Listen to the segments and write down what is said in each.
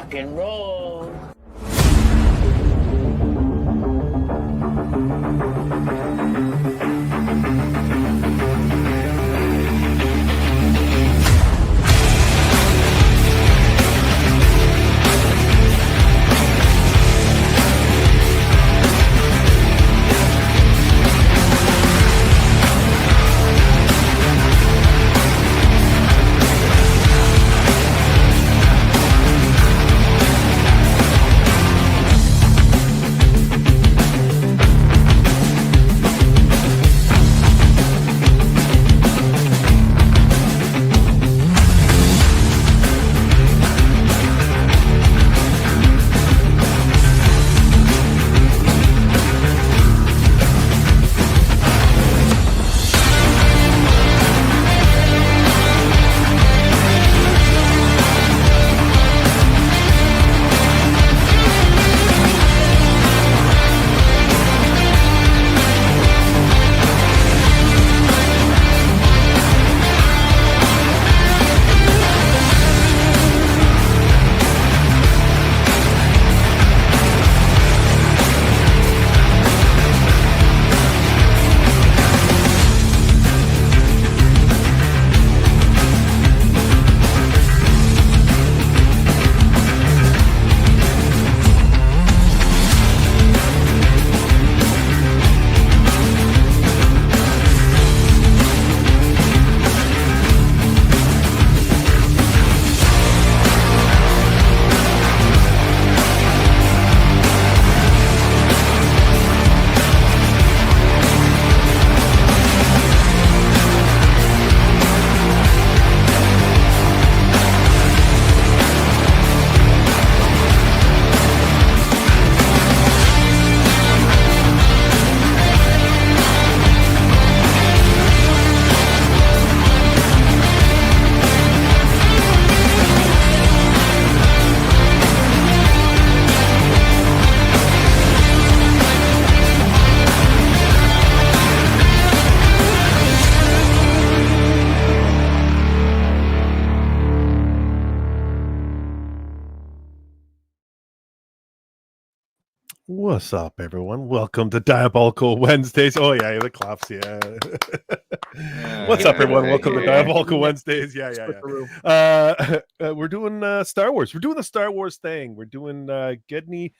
rock and roll. What's up, everyone? Welcome to Diabolical Wednesdays. Oh, yeah, the claps, yeah. What's up, everyone? Welcome to Diabolical Wednesdays. Yeah. We're doing Star Wars. We're doing the Star Wars thing. We're doing Genndy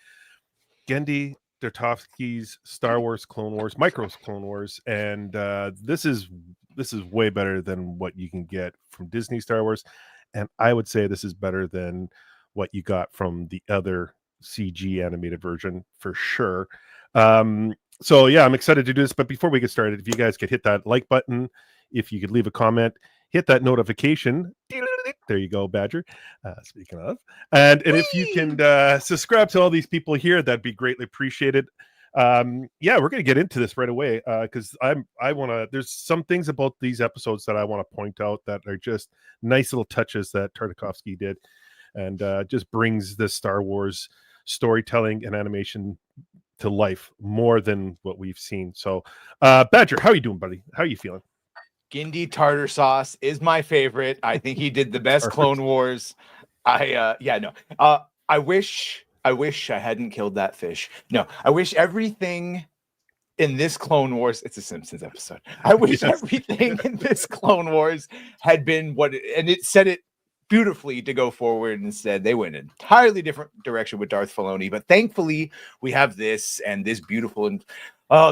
Tartakovsky's Star Wars Clone Wars, Micro's Clone Wars, and this is way better than what you can get from Disney Star Wars, and I would say this is better than what you got from the other CG animated version for sure. So yeah, I'm excited to do this, but before we get started, if you guys could hit that like button, if you could leave a comment, hit that notification. There you go, Badger. Speaking of, and if you can subscribe to all these people here, that'd be greatly appreciated. Yeah, we're gonna get into this right away because I want to. There's some things about these episodes that I want to point out that are just nice little touches that Tartakovsky did, and just brings the Star Wars storytelling and animation to life more than what we've seen. So Badger, how are you doing, buddy? How are you feeling? Genndy Tartar Sauce is my favorite. I think he did the best Clone Wars. I wish I hadn't killed that fish. No, I wish everything in this Clone Wars, it's a Simpsons episode. I wish everything in this Clone Wars had been and it said it beautifully to go forward. Instead, they went an entirely different direction with Darth Filoni. But thankfully, we have this and this beautiful. And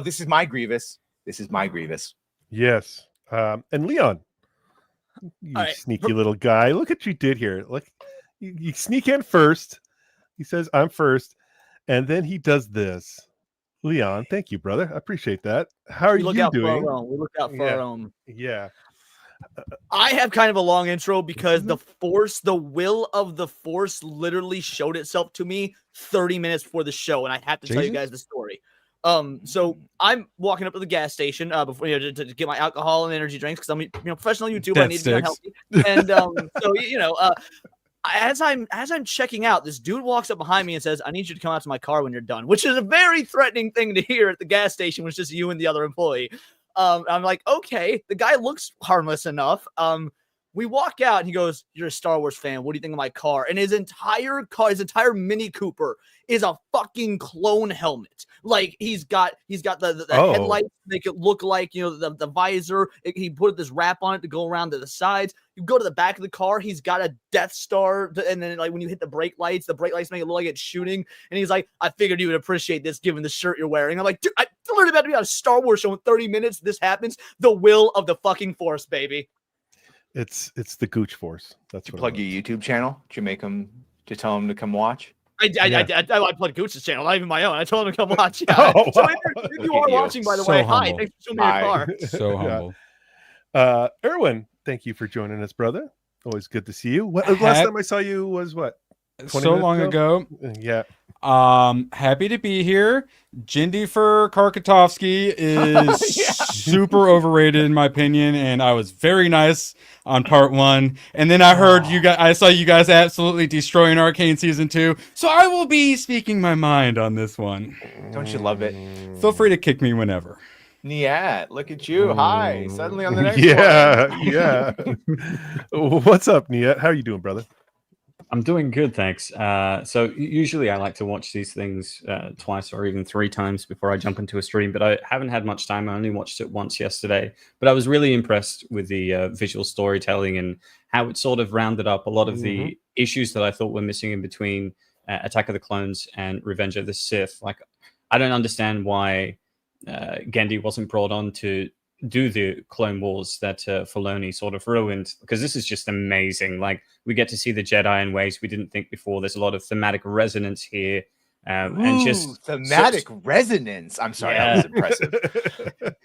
this is my Grievous. This is my Grievous. Yes. And Leon, you sneaky little guy. Look what you did here. Look, you sneak in first. He says, I'm first. And then he does this. Leon, thank you, brother. I appreciate that. How are you doing? We look out for our own. Yeah. I have kind of a long intro because the will of the Force literally showed itself to me 30 minutes before the show, and I have to tell you guys the story. So I'm walking up to the gas station before to get my alcohol and energy drinks because I'm professional YouTuber. I need to be unhealthy. And so as I'm checking out, this dude walks up behind me and says, "I need you to come out to my car when you're done," which is a very threatening thing to hear at the gas station. When it's just you and the other employee. I'm like, okay, the guy looks harmless enough. We walk out and he goes, "You're a Star Wars fan. What do you think of my car?" And his entire car, his entire Mini Cooper is a fucking clone helmet. Like he's got the headlights make it look like, you know, the visor. He put this wrap on it to go around to the sides. You go to the back of the car, he's got a Death Star, and then like when you hit the brake lights make it look like it's shooting. And he's like, "I figured you would appreciate this given the shirt you're wearing." I'm like, "Dude, I literally about to be on a Star Wars show in 30 minutes. This happens. The will of the fucking Force, baby." It's the Gooch Force. That's Did you what plug your YouTube channel? Did you make him to tell him to come watch? I plugged Gooch's channel, not even my own. I told him to come watch. Yeah. Oh, So wow. if you are watching, by the So way, hi. humble. Thanks for showing me your car. So Yeah. humble. Erwin, thank you for joining us, brother. Always good to see you. Last time I saw you was what? 20 So minutes long ago. Yeah. Happy to be here. Genndy Tartakovsky is super overrated in my opinion, and I was very nice on part 1. And then I heard I saw you guys absolutely destroying Arcane season 2. So I will be speaking my mind on this one. Don't you love it? Feel free to kick me whenever. Niet, look at you. Hi. Suddenly on the next one. Yeah. What's up, Niet? How are you doing, brother? I'm doing good, thanks. So usually I like to watch these things twice or even 3 times before I jump into a stream, but I haven't had much time. I only watched it once yesterday, but I was really impressed with the visual storytelling and how it sort of rounded up a lot of the issues that I thought were missing in between Attack of the Clones and Revenge of the Sith. Like, I don't understand why Genndy wasn't brought on to do the Clone Wars that Filoni sort of ruined, because this is just amazing. Like, we get to see the Jedi in ways we didn't think before. There's a lot of thematic resonance here, and just thematic resonance. I'm sorry, that was impressive.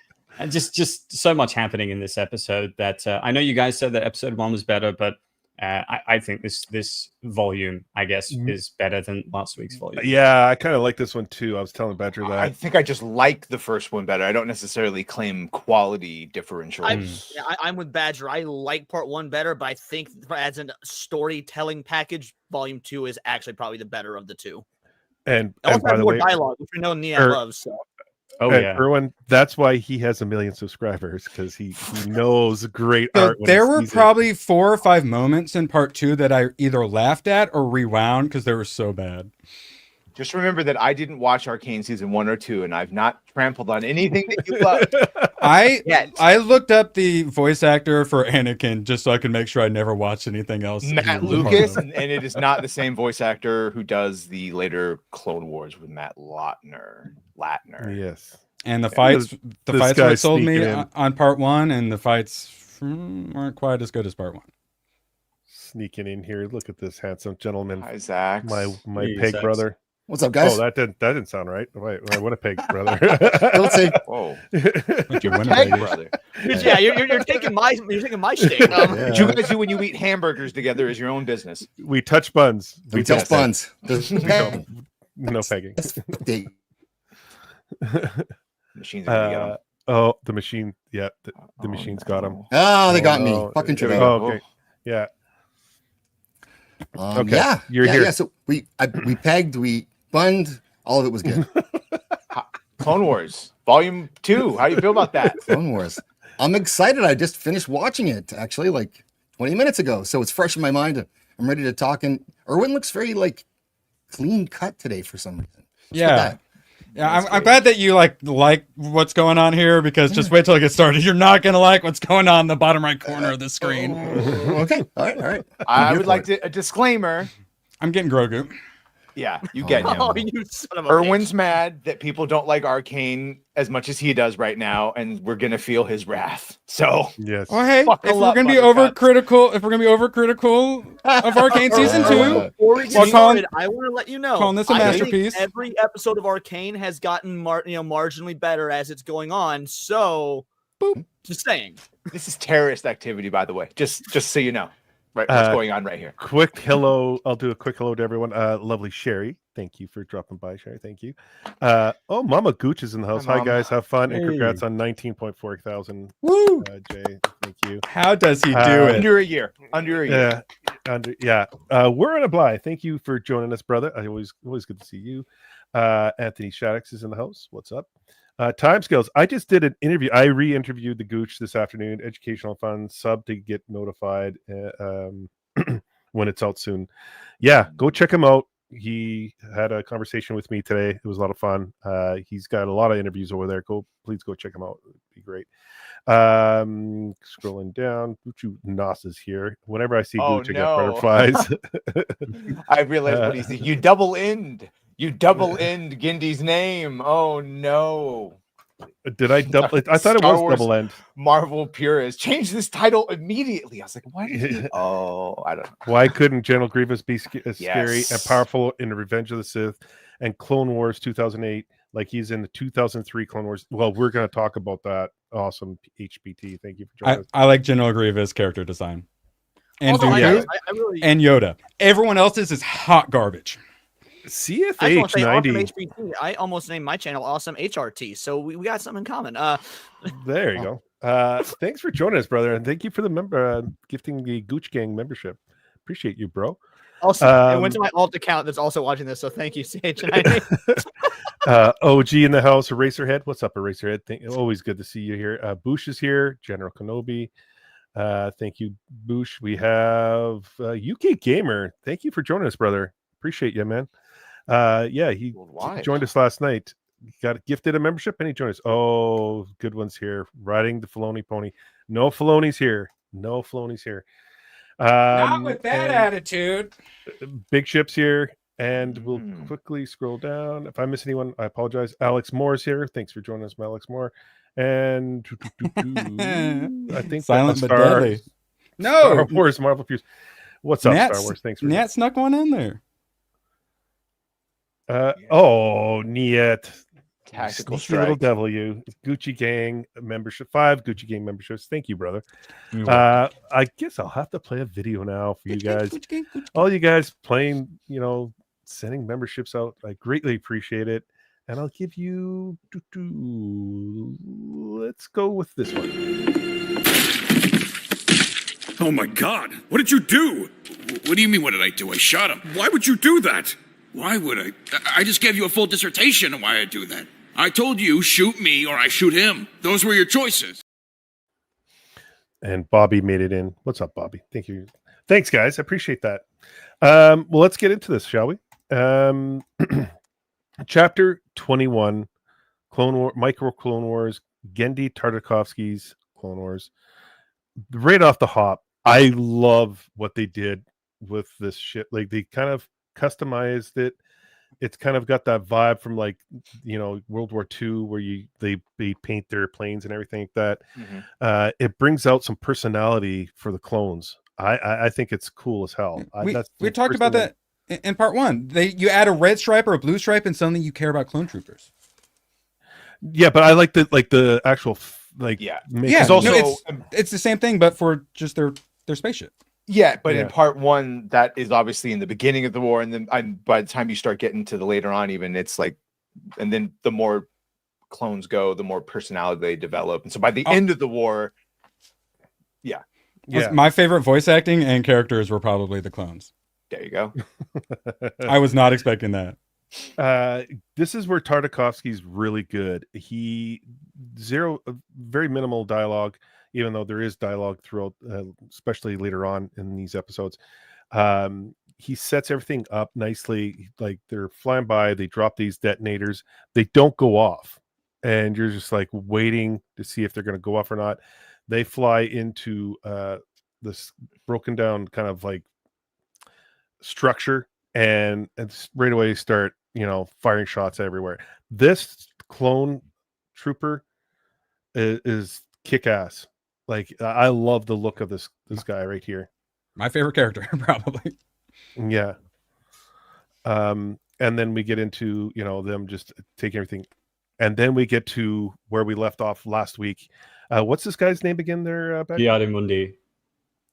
And just so much happening in this episode that I know you guys said that episode 1 was better, but I think this volume, I guess, is better than last week's volume. Yeah, I kind of like this one too. I was telling Badger that. I think I just like the first one better. I don't necessarily claim quality differentials. I'm with Badger. I like part 1 better, but I think as a storytelling package, volume 2 is actually probably the better of the two. And Also by has the more way, dialogue, which we know Niet loves. So. Oh and yeah, Erwin, that's why he has 1 million subscribers, because he knows great So art. When there he were sees it. probably 4 or 5 moments in part 2 that I either laughed at or rewound because they were so bad. Just remember that I didn't watch Arcane season 1 or 2, and I've not trampled on anything that you love. I looked up the voice actor for Anakin just so I could make sure I never watched anything else. Matt Lucas, and it is not the same voice actor who does the later Clone Wars with Matt Latner. Yes. And the fights This what guy's sold me sneaking in. on part 1, and the fights weren't quite as good as part 1. Sneaking in here. Look at this handsome gentleman. Hi, Zaxx. My Hey, peg Zaxx. brother. What's up, guys? Oh, that didn't sound right. Wait, what a peg brother. Don't say Whoa. But you win Peg it, brother. Yeah, you're taking my state. What you guys do when you eat hamburgers together is your own business. We touch buns. we touch buns. No pegging. Machines are gonna get 'em. Oh, the machine. Yeah, the machine's got him. Oh, they got me. Oh, Fucking here we true. go. Oh, okay. Yeah. Okay, Yeah, you're yeah, here. Yeah, so we pegged, we bunned, all of it was good. Clone Wars Volume 2. How do you feel about that? Clone Wars. I'm excited. I just finished watching it actually like 20 minutes ago, so it's fresh in my mind. I'm ready to talk. And Erwin looks very like clean cut today for some reason. What's Yeah. with that? Yeah, I'm glad that you like what's going on here, because just wait till I get started. You're not gonna like what's going on in the bottom right corner of the screen. Okay. All right. I here would for like it. a disclaimer. I'm getting Grogu. Yeah, you get him. Oh, you son of a Erwin's bitch. mad that people don't like Arcane as much as he does right now, and we're gonna feel his wrath. So Yes. Well, hey, Buckle if we're up, gonna be Buttercup. overcritical of Arcane season 2, Before we get Well, Colin- started, I want to let you know. Calling this a I think masterpiece. every episode of Arcane has gotten marginally better as it's going on. So, just saying. this is terrorist activity, by the way. Just so you know, right? What's going on right here? Quick hello. I'll do a quick hello to everyone. Lovely Sherry. Thank you for dropping by, Sherry. Thank you. Oh, Mama Gooch is in the house. Hi, Hi, Mom. guys. Have fun and Hey. congrats on 19.4 thousand. Woo! Jay, thank you. how does he do it? Under a year. Yeah. We're in a Bly. Thank you for joining us, brother. Always good to see you. Anthony Shaddix is in the house. What's up? Timescales. I just did an interview. I re-interviewed the Gooch this afternoon. Educational fun sub to get notified when it's out soon. Yeah, go check him out. He had a conversation with me today. It was a lot of fun. He's got a lot of interviews over there. Please go check him out. It'd be great. Scrolling down, Gucci Nos is here. Whenever I see Gooch, I get butterflies. I realized what he said. You double end Genndy's name. Oh no. Did I double it? I thought it was double end. Marvel purist. Change this title immediately. I was like, why did he? Oh, I don't know. Why couldn't General Grievous be scary and powerful in the Revenge of the Sith and Clone Wars 2008 like he's in the 2003 Clone Wars? Well, we're going to talk about that. Awesome, HBT. Thank you for joining us. I like General Grievous character design. And Also, Dooku I and Yoda. Everyone else's is hot garbage. CFH 90. I almost named my channel Awesome HRT, so we got something in common. There you go. Thanks for joining us, brother, and thank you for the gifting the Gooch Gang membership. Appreciate you, bro. Also, it went to my alt account that's also watching this, so thank you, CH90. OG in the house, Eraserhead. What's up, Eraserhead? Always good to see you here. Boosh is here. General Kenobi. Thank you, Boosh. We have UK Gamer. Thank you for joining us, brother. Appreciate you, man. He joined us last night. Got gifted a membership and he joined us. Oh, good ones here. Riding the Filoni pony. No Filoni's here. Not with that attitude. Big Ship's here. And we'll quickly scroll down. If I miss anyone, I apologize. Alex Moore's here. Thanks for joining us, Alex Moore. And I think Silent but Star deadly. No, Star Wars Marvel Fuse. What's up, Star Wars? Thanks for Nat snuck one in there. Niet. Tactical Sneaky little strike. devil, you. Gucci Gang membership. 5 Gucci Gang memberships. Thank you, brother. I guess I'll have to play a video now for you guys. All you guys playing, sending memberships out. I greatly appreciate it. And I'll give you. Let's go with this one. Oh my God! What did you do? What do you mean? What did I do? I shot him. Why would you do that? Why would I? I just gave you a full dissertation on why I do that. I told you, shoot me or I shoot him. Those were your choices. And Bobby made it in. What's up, Bobby? Thank you. Thanks, guys. I appreciate that. Well, let's get into this, shall we? Chapter 21, Micro Clone Wars, Genndy Tartakovsky's Clone Wars. Right off the hop, I love what they did with this shit. Like, they kind of customized it. It's kind of got that vibe from World War II where they paint their planes and everything like that. Mm-hmm. It brings out some personality for the clones. I think it's cool as hell. We talked about that in part 1. You add a red stripe or a blue stripe and suddenly you care about clone troopers. Yeah, but I like the actual it's the same thing, but for just their spaceship. Yeah, but in part 1, that is obviously in the beginning of the war, and then by the time you start getting to the later on, even it's like, and then the more clones go, the more personality they develop, and so by the end of the war, my favorite voice acting and characters were probably the clones. There you go. I was not expecting that. This is where Tartakovsky's really good. Very minimal dialogue. Even though there is dialogue throughout, especially later on in these episodes. He sets everything up nicely. Like, they're flying by, they drop these detonators. They don't go off. And you're just like waiting to see if they're going to go off or not. They fly into this broken down kind of like structure and right away start, firing shots everywhere. This clone trooper is kick-ass. Like, I love the look of this guy right here. My favorite character, probably. Yeah. And then we get into, them just taking everything. And then we get to where we left off last week. What's this guy's name again there, Badger?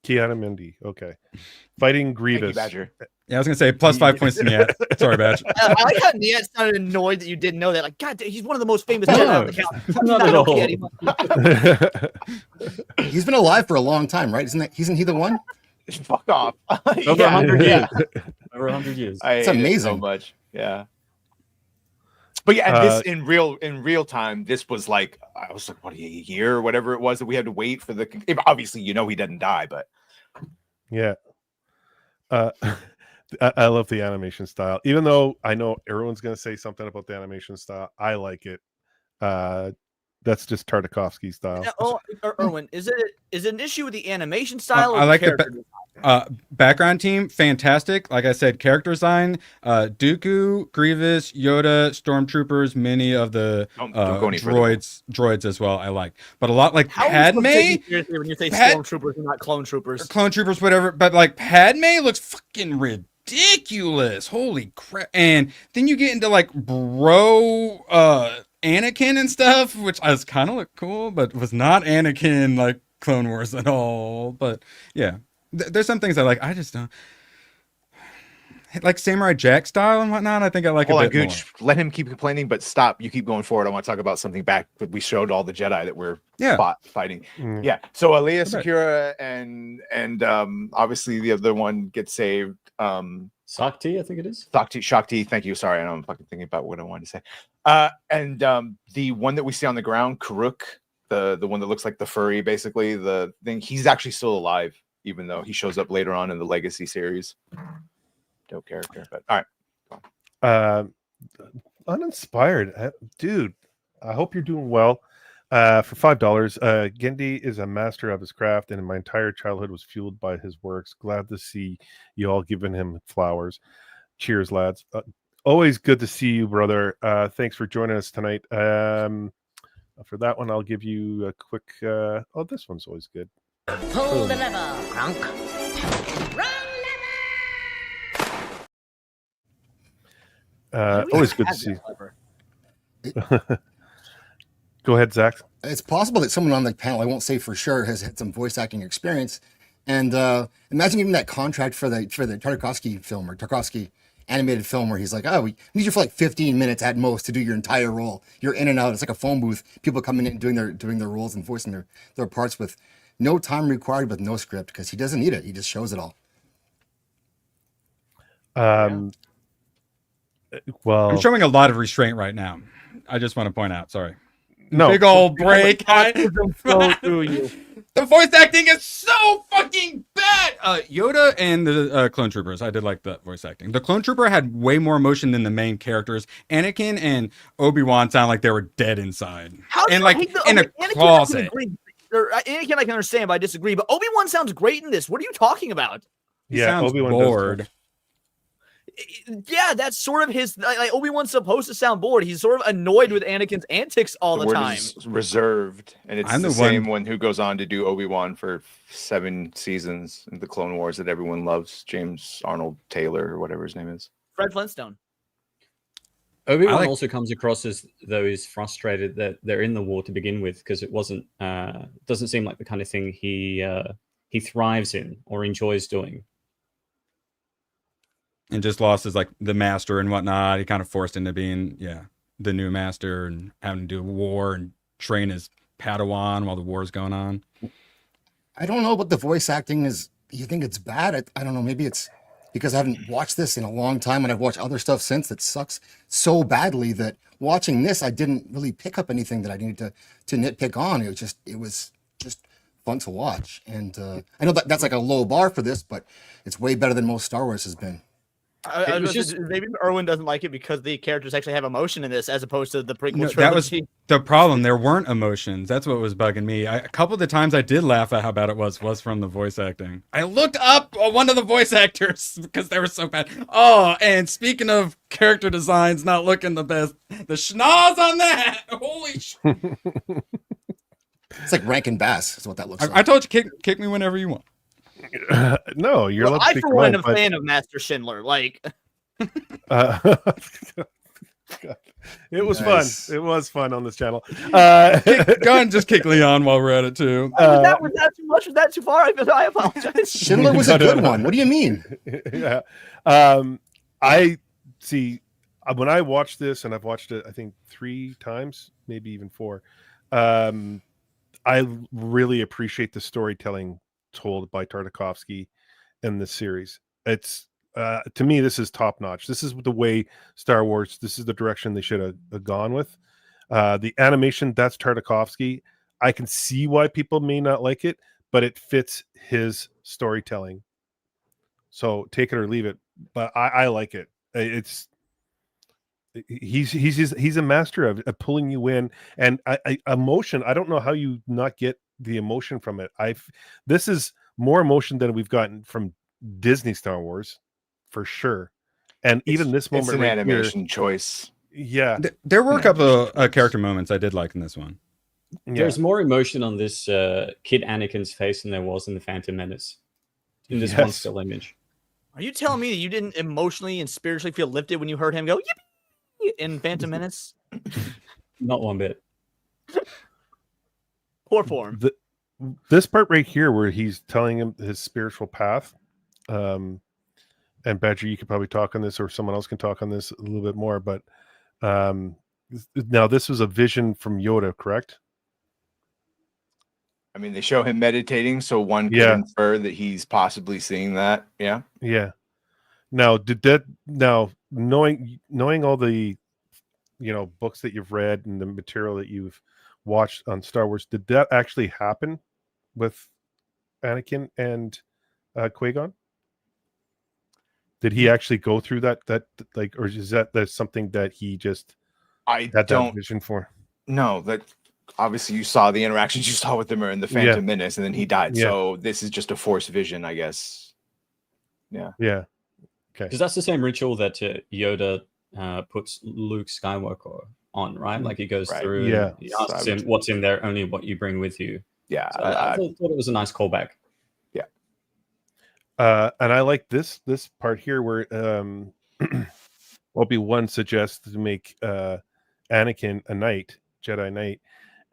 Kiana Mundi. Okay. Fighting Grievous. Thank you, Badger. Yeah, I was going to say plus 5 points to Niet. Sorry, Badge. I like how Niet sounded annoyed that you didn't know that. Like, God, he's one of the most famous Jedi on the count. He's been alive for a long time, right? Isn't he the one? Fuck off. Over 100 years. Over 100 years. I It's hate it amazing. so much. Yeah. But yeah, and this in real time, this was like, I was like, what, a year or whatever it was that we had to wait for the. Obviously, he doesn't die, but Yeah. I love the animation style. Even though I know everyone's going to say something about the animation style, I like it. That's just Tartakovsky style. Oh, Erwin, is it an issue with the animation style? Or I like character the background team, fantastic. Like I said, character design, Dooku, Grievous, Yoda, Stormtroopers, many of the don't go any further. droids as well. I like, but a lot like How Padme. are you taking seriously when you say stormtroopers and not clone troopers? Clone Troopers, whatever. But like Padme looks fucking ridiculous. Holy crap! And then you get into like Anakin and stuff, which was kind of look cool, but was not Anakin like Clone Wars at all. But yeah, there's some things I like. I just don't like Samurai Jack style and whatnot. I think I like Hold a on, bit Gooch. Let him keep complaining, but stop. You keep going forward. I want to talk about something back that we showed all the Jedi that we're fighting. Mm. Yeah. So Alea Secura and obviously the other one gets saved. Sakti, I think it is. Shakti, thank you. Sorry, I'm fucking thinking about what I wanted to say. And the one that we see on the ground, Karuk, the one that looks like the furry, basically the thing. He's actually still alive, even though he shows up later on in the Legacy series. Dope character, but all right. Uninspired, dude. I hope you're doing well. For $5, Genndy is a master of his craft, and my entire childhood was fueled by his works. Glad to see you all giving him flowers. Cheers, lads. Always good to see you, brother. Thanks for joining us tonight. For that one, I'll give you a quick. This one's always good. Pull the lever, Kronk. Always good to see. Go ahead, Zaxx. It's possible that someone on the panel, I won't say for sure, has had some voice acting experience. And imagine giving that contract for the Tartakovsky film or Tartakovsky animated film where he's like, oh, we need you for like 15 minutes at most to do your entire role. You're in and out. It's like a phone booth. People coming in and doing their roles and voicing their parts with no time required, with no script, because he doesn't need it. He just shows it all. Well, I'm showing a lot of restraint right now. I just want to point out. Sorry. No. Big old break. Go through you. The voice acting is so fucking bad. Yoda and the Clone Troopers, I did like that voice acting. The Clone Trooper had way more emotion than the main characters. Anakin and Obi-Wan sound like they were dead inside. How do and you like hate the in a Anakin, closet. Anakin, I can understand, but I disagree. But Obi-Wan sounds great in this. What are you talking about? He sounds Obi-Wan bored. Yeah, that's sort of his. Like Obi-Wan's supposed to sound bored. He's sort of annoyed with Anakin's antics all the word time. is reserved, and it's I'm the the same one who goes on to do Obi-Wan for 7 seasons in the Clone Wars that everyone loves, James Arnold Taylor or whatever his name is. Fred Flintstone. Obi-Wan also comes across as though he's frustrated that they're in the war to begin with, because it doesn't seem like the kind of thing he thrives in or enjoys doing. And just lost his like the master and whatnot. He kind of forced into being the new master and having to do war and train his Padawan while the war's going on. I don't know what the voice acting is. You think it's bad? I don't know. Maybe it's because I haven't watched this in a long time, and I've watched other stuff since that sucks so badly that watching this, I didn't really pick up anything that I needed to nitpick on. It was just fun to watch. And I know that's like a low bar for this, but it's way better than most Star Wars has been. Maybe Erwin doesn't like it because the characters actually have emotion in this, as opposed to the prequel trilogy. That was the problem. There weren't emotions. That's what was bugging me. A couple of the times I did laugh at how bad it was from the voice acting. I looked up one of the voice actors because they were so bad. Oh, and speaking of character designs not looking the best, the schnoz on that. Holy shit. It's like Rankin Bass is what that looks like. I told you, kick me whenever you want. No, you're allowed to I speak for one your am a mind, fan of Master Schindler. Like, it was Nice. fun. It was fun on this channel. Go ahead and just kick Leon while we're at it too. was that too much? Was that too far? I apologize. Schindler was a good one. What do you mean? Yeah. I see when I watched this, and I've watched it, I think 3 times, maybe even 4. I really appreciate the storytelling told by Tartakovsky in this series. It's to me, this is top notch. This is the way Star Wars. This is the direction they should have gone with. The animation, that's Tartakovsky. I can see why people may not like it, but it fits his storytelling. So take it or leave it. But I like it. He's a master of pulling you in, and emotion. I don't know how you not get the emotion from it. This is more emotion than we've gotten from Disney Star Wars, for sure. And even this moment, it's an right animation here, choice. yeah, There were a couple of character moments I did like in this one. yeah. There's more emotion on this kid Anakin's face than there was in the Phantom Menace. In this one Yes. still image. Are you telling me that you didn't emotionally and spiritually feel lifted when you heard him go yippee in Phantom Menace? Not one bit. Poor form. This part right here where he's telling him his spiritual path, and Badger, you could probably talk on this, or someone else can talk on this a little bit more, but now this was a vision from Yoda, correct? I mean, they show him meditating, so one could Yeah. infer that he's possibly seeing that. Yeah. Yeah. Now, knowing all the books that you've read and the material that you've watched on Star Wars, did that actually happen with Anakin and Qui-Gon? Did he actually go through that like, or is that's something that he just I had that don't vision for? know that. Obviously, you saw the interactions you saw with him in the Phantom Menace, and then he died. Yeah. So this is just a Force vision, I guess. Yeah. Yeah. Because that's the same ritual that Yoda puts Luke Skywalker on, right? Like he goes Right. through Yeah. and he asks him, what's in there? Only what you bring with you. Yeah. So I thought it was a nice callback. And I like this part here where Obi-Wan suggests to make Anakin a knight, Jedi Knight,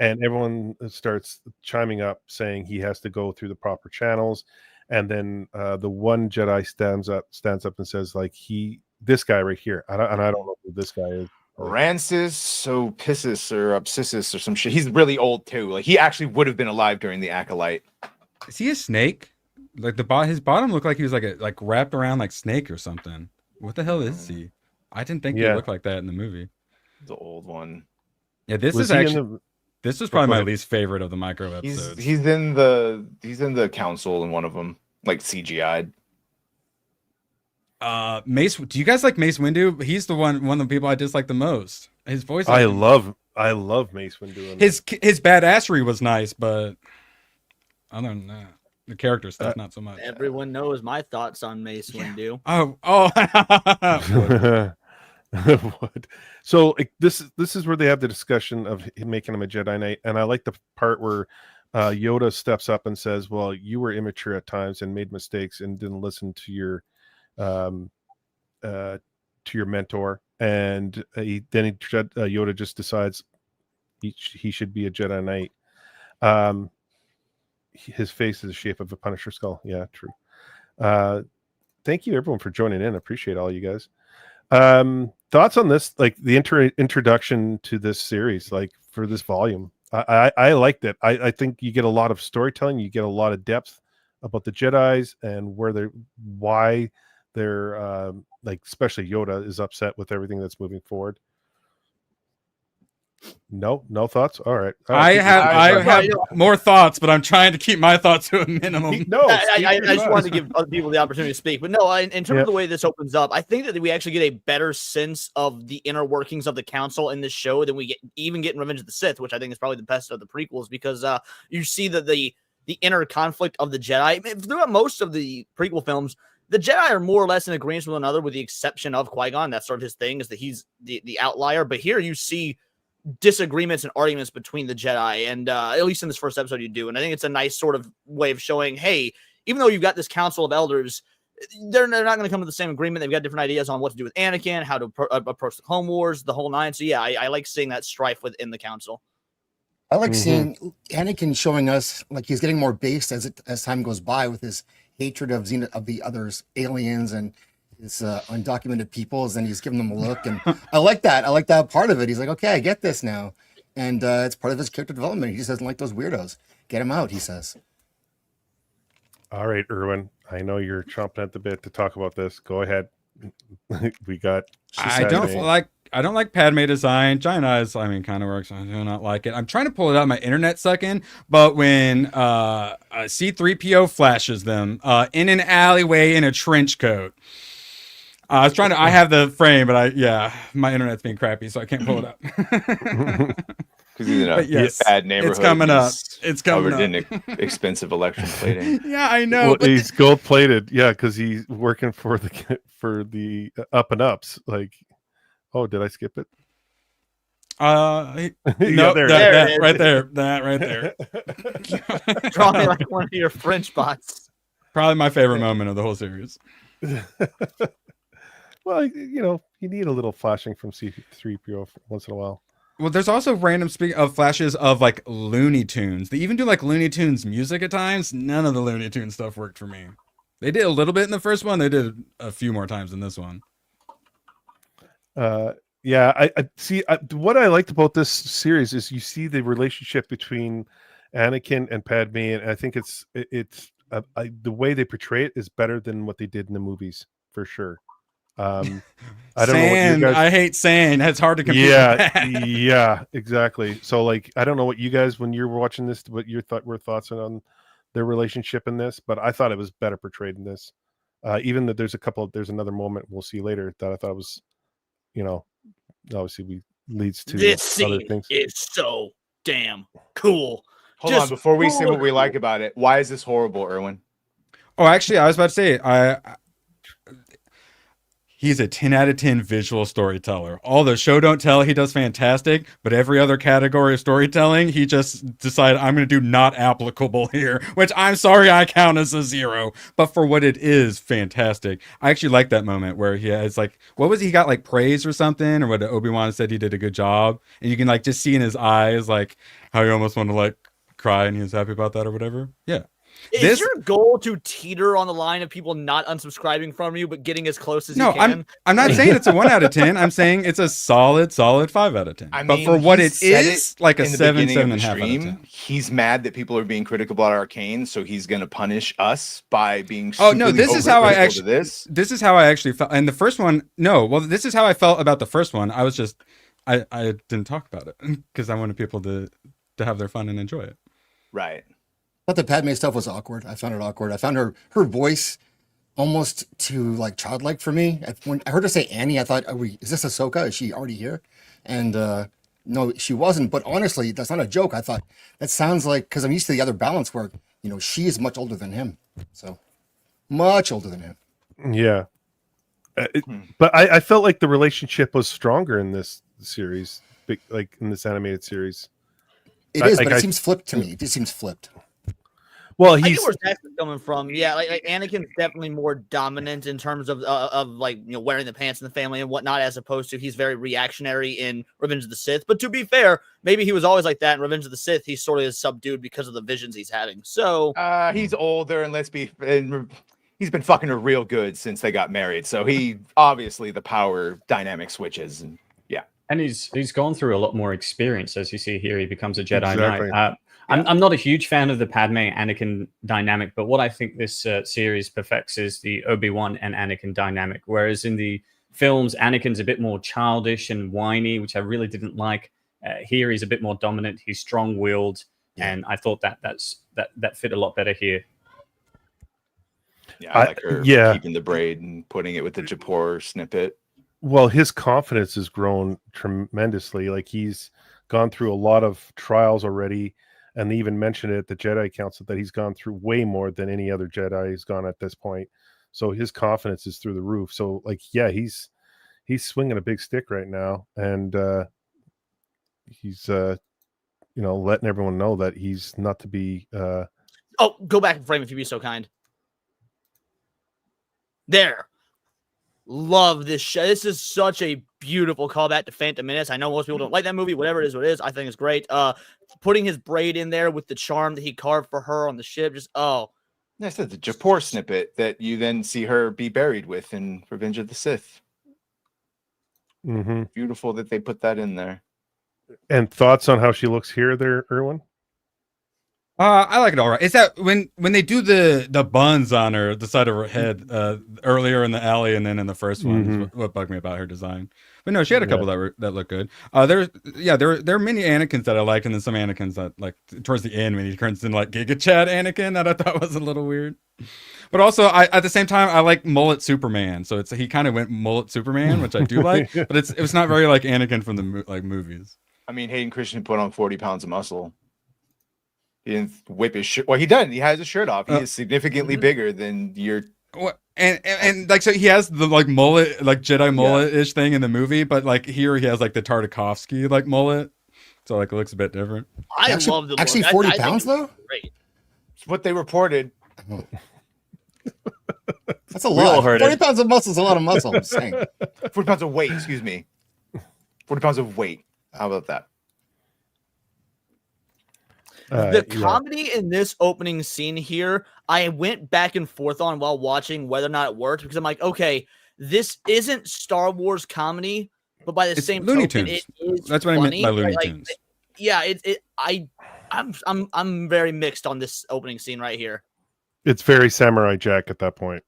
and everyone starts chiming up saying he has to go through the proper channels. And then the one Jedi stands up and says, like, this guy right here, and I don't know who this guy is. Rancis Sopissus or Obsissus or some shit. He's really old too. Like he actually would have been alive during the Acolyte. Is he a snake? Like his bottom looked like he was like wrapped around like snake or something. What the hell is he? I didn't think he looked like that in the movie. The old one. Yeah, this was probably my least favorite of the micro episodes. He's in the council in one of them, like CGI'd. Mace, do you guys like Mace Windu? He's the one of the people I dislike the most. His voice. I love Mace Windu. His badassery was nice, but other than that, the character stuff not so much. Everyone knows my thoughts on Mace Windu. What? So this is where they have the discussion of making him a Jedi Knight, and I like the part where Yoda steps up and says, "Well, you were immature at times and made mistakes and didn't listen to your mentor." And Yoda just decides he should be a Jedi Knight. His face is the shape of a Punisher skull. Yeah, true. Thank you everyone for joining in. I appreciate all you guys. Thoughts on this, like the introduction to this series, like for this volume. I liked it. I think you get a lot of storytelling, you get a lot of depth about the Jedis and why they're like, especially Yoda is upset with everything that's moving forward. No thoughts. All right. I have more thoughts, but I'm trying to keep my thoughts to a minimum. I just wanted to give other people the opportunity to speak, but no, in terms of the way this opens up, I think that we actually get a better sense of the inner workings of the council in this show than we get in Revenge of the Sith, which I think is probably the best of the prequels, because you see that the inner conflict of the Jedi throughout most of the prequel films. The Jedi are more or less in agreement with one another, with the exception of Qui-Gon. That's sort of his thing, is that he's the outlier. But here you see disagreements and arguments between the Jedi, and at least in this first episode you do. And I think it's a nice sort of way of showing, hey, even though you've got this council of elders, they're not going to come to the same agreement. They've got different ideas on what to do with Anakin, how to approach the Clone Wars, the whole nine. So yeah, I like seeing that strife within the council. I like seeing Anakin showing us like he's getting more based as time goes by, with his hatred of the others, aliens, and his undocumented peoples, and he's giving them a look. And I like that. I like that part of it. He's like, okay, I get this now. And it's part of his character development. He just doesn't like those weirdos. Get him out, he says. All right, Erwin. I know you're chomping at the bit to talk about this. Go ahead. We got. I don't like Padme design. Giant eyes, I mean, kind of works. I do not like it. I'm trying to pull it out. My internet sucking, but when C-3PO flashes them in an alleyway in a trench coat. I was trying to. I have the frame, but my internet's being crappy, so I can't pull it up. Because he's in a yes, bad neighborhood. It's coming up. It's coming covered up. in expensive electron plating. Yeah, I know. Well, he's gold plated. Yeah, because he's working for the up and ups. Like, oh, did I skip it? No, there that it is. right there. That right there. Draw me like one of your French bots. Probably my favorite moment of the whole series. Well, you need a little flashing from C-3PO once in a while. Well, there's also random flashes of like Looney Tunes. They even do like Looney Tunes music at times. None of the Looney Tunes stuff worked for me. They did a little bit in the first one. They did a few more times in this one. Yeah, I see. What I liked about this series is you see the relationship between Anakin and Padme, and I think it's the way they portray it is better than what they did in the movies for sure. I don't know what you guys. I hate sand. It's hard to compete. Yeah, exactly. So like, I don't know what you guys, when you're watching this, what your thoughts on their relationship in this, but I thought it was better portrayed in this. Even that there's another moment we'll see later that I thought was, obviously leads to This other scene things. is so damn cool. Hold on, before we say what we like about it, why is this horrible, Erwin? Oh, actually, I was about to say, he's a 10 out of 10 visual storyteller. Although show don't tell, he does fantastic. But every other category of storytelling, he just decided, I'm going to do not applicable here. Which I'm sorry, I count as a 0. But for what it is, fantastic. I actually like that moment where he has like, what was he got like praise or something? Or what Obi-Wan said he did a good job. And you can like just see in his eyes like how he almost wanted to like cry and he was happy about that or whatever. Yeah. Is your goal to teeter on the line of people not unsubscribing from you, but getting as close as you can? I'm not saying it's a 1 out of 10. I'm saying it's a solid 5 out of 10. But for what it is, like a 7, 7.5 out of 10. He's mad that people are being critical about Arcane, so he's going to punish us by being. Oh no, this is how I actually. This is how I actually felt. And the first one, no. Well, this is how I felt about the first one. I was just, I didn't talk about it because I wanted people to have their fun and enjoy it. Right. But the Padme stuff was awkward. I found it awkward. I found her voice almost too like childlike for me. When I heard her say Annie, I thought, is this Ahsoka? Is she already here? And no, she wasn't. But honestly, that's not a joke. I thought that sounds like, because I'm used to the other balance where, she is much older than him. So much older than him. Yeah. But I felt like the relationship was stronger in this series, like in this animated series. It is, but it seems flipped to me. It just seems flipped. Well, I get where Zaxx is coming from. Yeah, like Anakin's definitely more dominant in terms of like wearing the pants in the family and whatnot, as opposed to he's very reactionary in Revenge of the Sith. But to be fair, maybe he was always like that in Revenge of the Sith. He sort of is subdued because of the visions he's having. So he's older, and he's been fucking her real good since they got married. So he obviously the power dynamic switches, and yeah. And he's gone through a lot more experience, as you see here. He becomes a Jedi Exactly. Knight. I'm not a huge fan of the Padme Anakin dynamic, but what I think this series perfects is the Obi-Wan and Anakin dynamic. Whereas in the films, Anakin's a bit more childish and whiny, which I really didn't like. Here, he's a bit more dominant. He's strong-willed, and I thought that fit a lot better here. Yeah, I like her keeping the braid and putting it with the Japor snippet. Well, his confidence has grown tremendously. Like he's gone through a lot of trials already. And they even mentioned it at the Jedi Council that he's gone through way more than any other Jedi has gone at this point. So his confidence is through the roof. So like, yeah, he's swinging a big stick right now, and he's letting everyone know that he's not to be. Oh, go back and frame if you'd be so kind. There. Love this show. This is such a beautiful callback to Phantom Menace. I know most people don't like that movie. Whatever it is, what it is. I think it's great. Putting his braid in there with the charm that he carved for her on the ship. That's the Japor snippet that you then see her be buried with in Revenge of the Sith. Mm-hmm. Beautiful that they put that in there. And thoughts on how she looks here, there, Erwin? I like it all right. Is that when they do the buns on her, the side of her head, earlier in the alley, and then in the first one, is what bugged me about her design. But no, she had a couple that look good. There are many Anakins that I like, and then some Anakins that like towards the end when he turns into like Giga Chad Anakin that I thought was a little weird. But also, I at the same time I like mullet Superman, so he kind of went mullet Superman, which I do like. But it was not very like Anakin from the movies. I mean, Hayden Christensen put on 40 pounds of muscle. He didn't whip his shirt. Well, he doesn't. He has his shirt off. He is significantly bigger than your. And like, so he has the like mullet, like Jedi mullet ish thing in the movie, but like here he has like the Tartakovsky like mullet, so like it looks a bit different. I love the look. Actually 40 pounds though. Great. It's what they reported. That's a lot. 40 pounds of muscle is a lot of muscle. I'm saying. 40 pounds of weight. Excuse me. 40 pounds of weight. How about that? The comedy in this opening scene here, I went back and forth on while watching whether or not it worked, because I'm like, okay, this isn't Star Wars comedy, but by the same Looney token, Tunes. it is That's what funny, I meant by Looney like, Tunes. Yeah, I'm very mixed on this opening scene right here. It's very Samurai Jack at that point.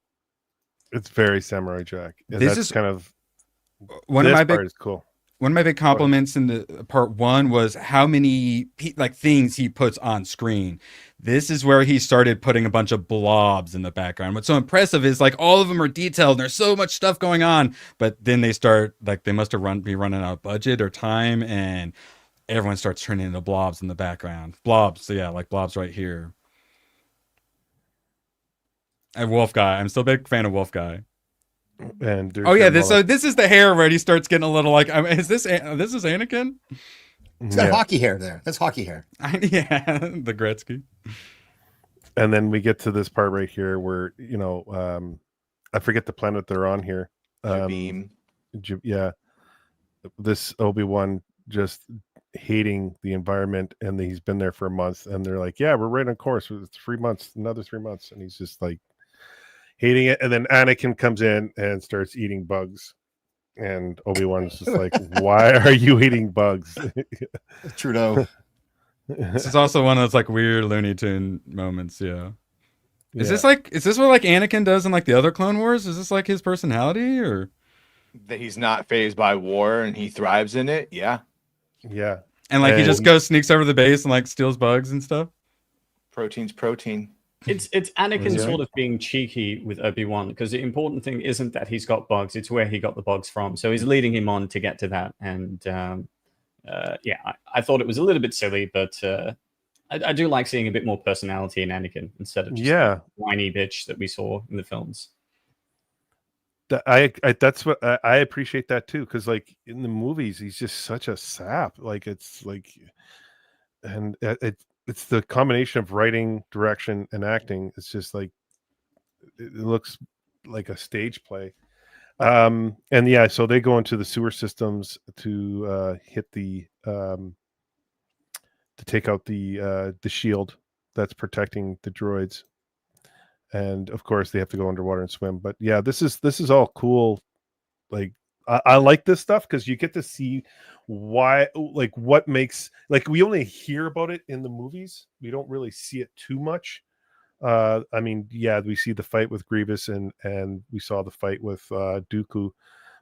It's very Samurai Jack. And This that's is kind of one of my big. part is cool. One of my big compliments in the part one was how many like things he puts on screen. This is where he started putting a bunch of blobs in the background. What's so impressive is like all of them are detailed and there's so much stuff going on, but then they start like they must have be running out of budget or time, and everyone starts turning into blobs in the background. Blobs, so yeah, like blobs right here. And Wolf Guy, I'm still a big fan of Wolf Guy. And this is the hair where he starts getting a little like, is this Anakin? He's got hockey hair there. That's hockey hair. Yeah, the Gretzky. And then we get to this part right here where I forget the planet they're on here. Beam. Yeah, this Obi-Wan just hating the environment, and he's been there for a month, and they're like, yeah, we're right on course. It's 3 months, another 3 months, and he's just like hating it. And then Anakin comes in and starts eating bugs, and Obi-Wan's just like, why are you eating bugs? Trudeau. This is also one of those like weird Looney Tune moments. Yeah. Is this what like Anakin does in like the other Clone Wars? Is this like his personality, or that he's not fazed by war and he thrives in it? Yeah. And like he just sneaks over the base and like steals bugs and stuff. Protein's protein. It's Anakin sort of being cheeky with Obi-Wan, because the important thing isn't that he's got bugs, it's where he got the bugs from. So he's leading him on to get to that. And I thought it was a little bit silly, but I do like seeing a bit more personality in Anakin instead of just the whiny bitch that we saw in the films. That's what I appreciate that too, because like in the movies he's just such a sap. Like it's like, and it's the combination of writing, direction, and acting. It's just like it looks like a stage play. And yeah, so they go into the sewer systems to hit the to take out the shield that's protecting the droids. And of course they have to go underwater and swim. But yeah, this is all cool. Like I like this stuff because you get to see why, like what makes, like we only hear about it in the movies. We don't really see it too much. I mean, yeah, we see the fight with Grievous and we saw the fight with Dooku,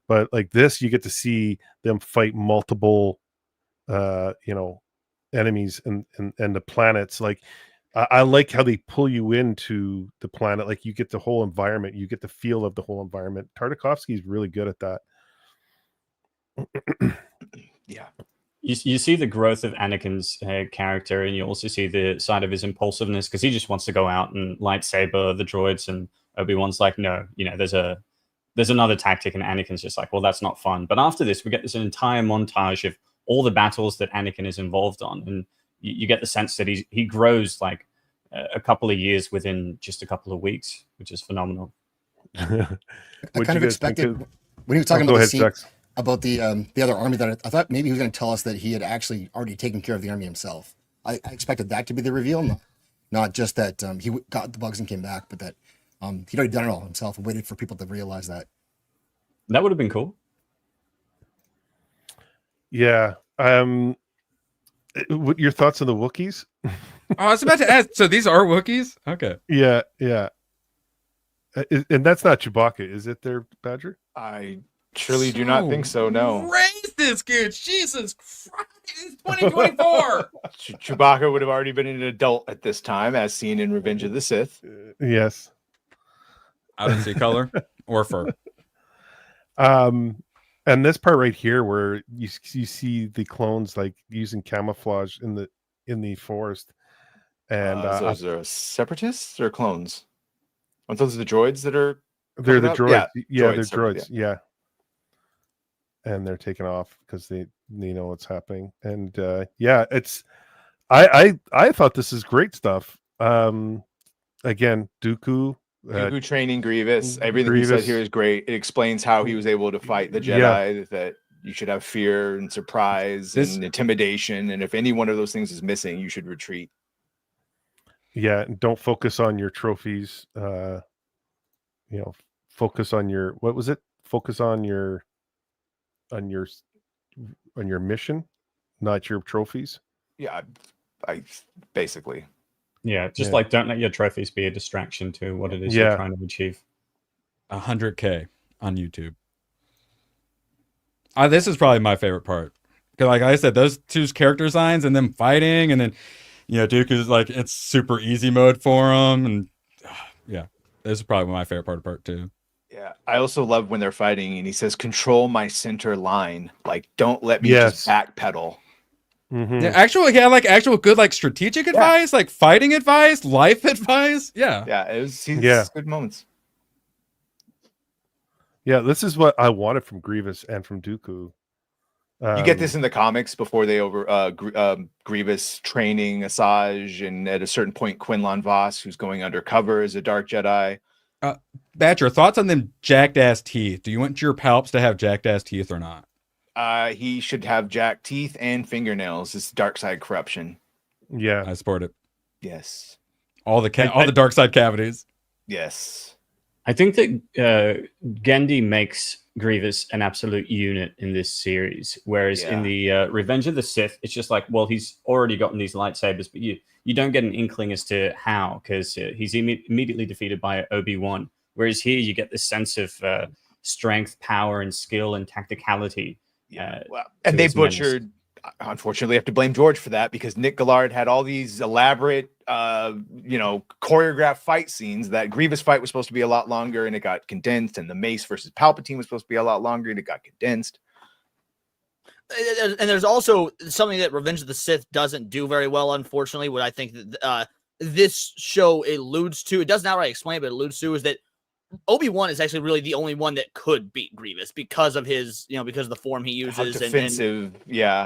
but like this, you get to see them fight multiple, enemies and the planets. Like I like how they pull you into the planet. Like you get the whole environment, you get the feel of the whole environment. Tartakovsky is really good at that. Yeah. You see the growth of Anakin's character, and you also see the side of his impulsiveness, because he just wants to go out and lightsaber the droids, and Obi-Wan's like, no, there's another tactic, and Anakin's just like, well, that's not fun. But after this, we get this entire montage of all the battles that Anakin is involved on, and you get the sense that he grows like a couple of years within just a couple of weeks, which is phenomenal. I kind of expected when he was talking about the scene, about the other army, that I thought maybe he was going to tell us that he had actually already taken care of the army himself. I expected that to be the reveal, not just that he got the bugs and came back, but that he'd already done it all himself and waited for people to realize that. That would have been cool. Yeah. What your thoughts on the Wookiees? I was about to ask. So these are Wookiees? Okay. Yeah, yeah. And that's not Chewbacca, is it? There, Badger. I surely do not think so. No, Raise this kid, Jesus Christ! It's 2024. Chewbacca would have already been an adult at this time, as seen in Revenge of the Sith. Yes. I didn't see color or fur. And this part right here, where you see the clones like using camouflage in the forest, and those are separatists or clones? Aren't those the droids that are? they're the coming droids. up? Yeah, droids, they're droids. Yeah. And they're taking off because they know what's happening. And yeah, it's I thought this is great stuff. Again, Dooku. Dooku training Grievous. Everything he Grievous. said here is great. It explains how he was able to fight the Jedi. That you should have fear and surprise and intimidation, and if any one of those things is missing, you should retreat. Yeah, and don't focus on your trophies. Focus on your what was it? Focus on your mission, not your trophies. Yeah, I basically. Yeah, just Yeah. like don't let your trophies be a distraction to what it is you're trying to achieve. 100K on YouTube. This is probably my favorite part. Because like I said, those two character designs and them fighting, and then Dooku's like it's super easy mode for him, and yeah, this is probably my favorite part too. Yeah, I also love when they're fighting and he says, "Control my center line." Like, don't let me just backpedal. Mm-hmm. Yeah, actual good like strategic advice, like fighting advice, life advice. Yeah, it was good moments. Yeah, this is what I wanted from Grievous and from Dooku. You get this in the comics before they Grievous training Asajj, and at a certain point, Quinlan Vos, who's going undercover as a Dark Jedi. Badger, thoughts on them jacked ass teeth? Do you want your palps to have jacked ass teeth or not? He should have jacked teeth and fingernails. It's dark side corruption. Yeah, I support it. Yes. All the dark side cavities. Yes. I think that Genndy makes Grievous an absolute unit in this series, whereas in the Revenge of the Sith, it's just like, well, he's already gotten these lightsabers, but you don't get an inkling as to how, because he's immediately defeated by Obi-Wan. Whereas here, you get this sense of strength, power, and skill and tacticality. And they butchered. Unfortunately, I have to blame George for that, because Nick Gillard had all these elaborate, choreographed fight scenes. That Grievous fight was supposed to be a lot longer, and it got condensed. And the Mace versus Palpatine was supposed to be a lot longer, and it got condensed. And there's also something that Revenge of the Sith doesn't do very well, unfortunately. What I think that this show alludes to, it doesn't outright explain, but it alludes to, is that Obi-Wan is actually really the only one that could beat Grievous because of his, because of the form he uses. How defensive,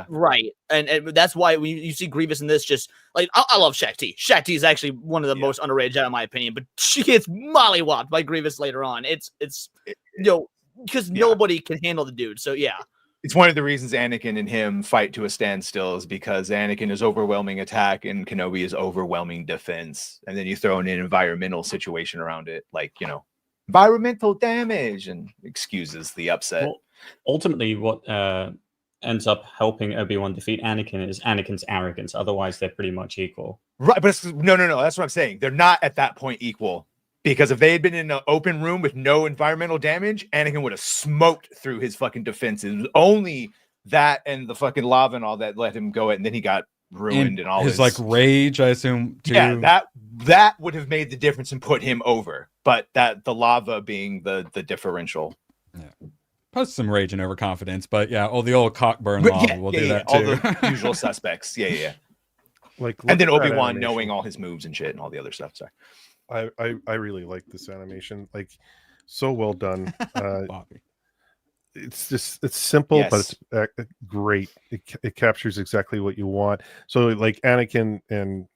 right. And that's why when you see Grievous in this, just like I love Shaak Ti. Shaak Ti is actually one of the most underrated Jedi in my opinion, but she gets mollywopped by Grievous later on. It's because nobody can handle the dude. So yeah. It's one of the reasons Anakin and him fight to a standstill, is because Anakin is overwhelming attack and Kenobi is overwhelming defense. And then you throw in an environmental situation around it, like, environmental damage, and excuses the upset. Well, ultimately, what ends up helping Obi-Wan defeat Anakin is Anakin's arrogance. Otherwise, they're pretty much equal. Right, but no. That's what I'm saying. They're not at that point equal. Because if they had been in an open room with no environmental damage, Anakin would have smoked through his fucking defenses. It was only that and the fucking lava and all that let him go it, and then he got ruined and all his like rage, I assume. Too. Yeah, that would have made the difference and put him over. But the lava being the differential. Yeah. Plus some rage and overconfidence, but the old cockburn lava will do that too. All the usual suspects. Yeah. And then Obi-Wan knowing all his moves and shit and all the other stuff. Sorry. I really like this animation, like so well done. It's simple, but it's great. It captures exactly what you want. So like Anakin and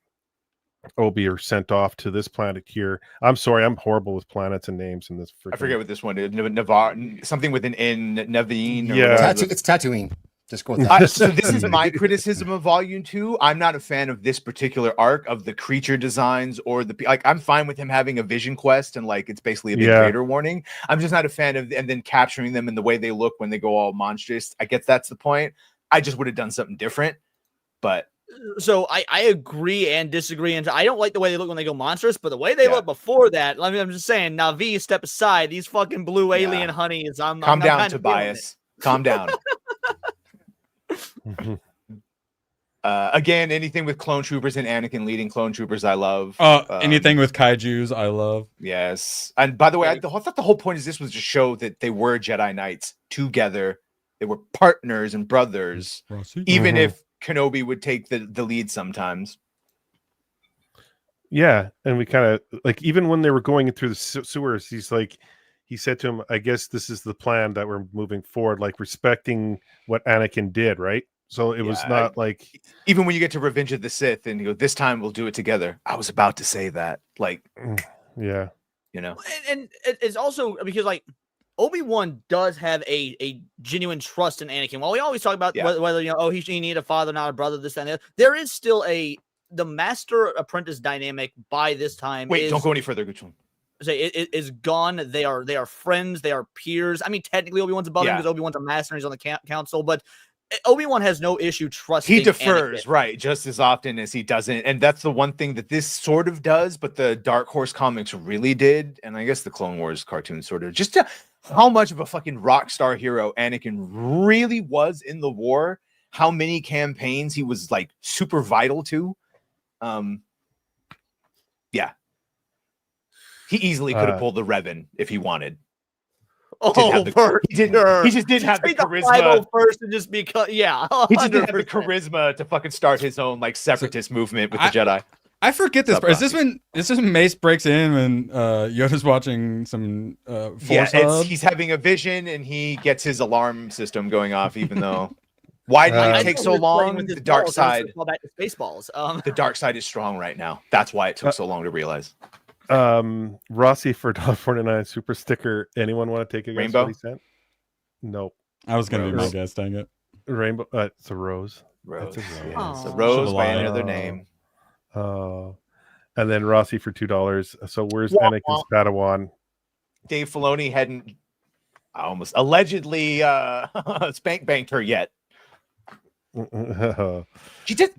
Obi are sent off to this planet here. I'm sorry, I'm horrible with planets and names in this. I forget what this one is. Navarre, something with an N, Naveen. It's Tatooine. Just quote that. So this is my criticism of Volume 2. I'm not a fan of this particular arc of the creature designs or I'm fine with him having a vision quest and like it's basically a big Vader warning. I'm just not a fan of and then capturing them in the way they look when they go all monstrous. I guess that's the point. I just would have done something different, but So I agree and disagree, and I don't like the way they look when they go monstrous, but the way they look before that, I mean, I'm just saying, Navi, step aside. These fucking blue alien honeys. Calm I'm down, kind of feeling Tobias. Calm down. Again, anything with clone troopers and Anakin leading clone troopers, I love. Anything with kaijus, I love. Yes. And by the way, I thought the whole point of this was to show that they were Jedi Knights together. They were partners and brothers, even if Kenobi would take the lead sometimes. Yeah, and we kind of like, even when they were going through the sewers, he said to him, I guess this is the plan that we're moving forward, like respecting what Anakin did, right? So it was not like, even when you get to Revenge of the Sith and you go, this time we'll do it together. I was about to say that, like, yeah, you know, and it's also because like Obi-Wan does have a genuine trust in Anakin. While we always talk about whether he need a father, not a brother, this and that, there is still the master apprentice dynamic by this time. Wait, don't go any further, Gooch. Say it is gone. They are friends. They are peers. I mean, technically Obi-Wan's above him because Obi-Wan's a master and he's on the council, but Obi-Wan has no issue trusting. He defers, Anakin. right, just as often as he doesn't. And that's the one thing that this sort of does, but the Dark Horse comics really did. And I guess the Clone Wars cartoon sort of just how much of a fucking rock star hero Anakin really was in the war, how many campaigns he was like super vital to. Yeah. He easily could have pulled the Revan if he wanted. He just didn't have the charisma first and just because he just didn't have the charisma to fucking start his own like separatist movement with the Jedi. I forget this part. Is this when Mace breaks in and Yoda's watching some Force Hub? He's having a vision and he gets his alarm system going off, even though why did it take so long? The dark side. Back to Spaceballs. The dark side is strong right now. That's why it took so long to realize. Rossi for $1.49 super sticker. Anyone want to take a guess Rainbow? what he sent? Nope. I was gonna be my guess, dang it. Rainbow. It's a rose. Rose. It's a rose. Yeah, it's a rose by another name. And then Rossi for $2. So where's Anakin's Padawan? Dave Filoni hadn't almost allegedly spank banked her yet. She did.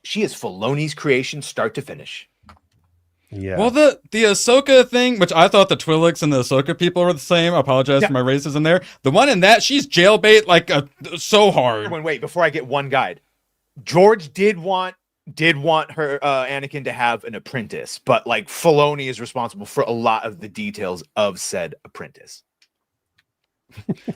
She is Filoni's creation, start to finish. Yeah. Well, the Ahsoka thing, which I thought the Twi'leks and the Ahsoka people were the same. I apologize for my racism there. The one in that, she's jailbait like so hard. Wait, before I get one guide, George did want her Anakin to have an apprentice, but like Filoni is responsible for a lot of the details of said apprentice.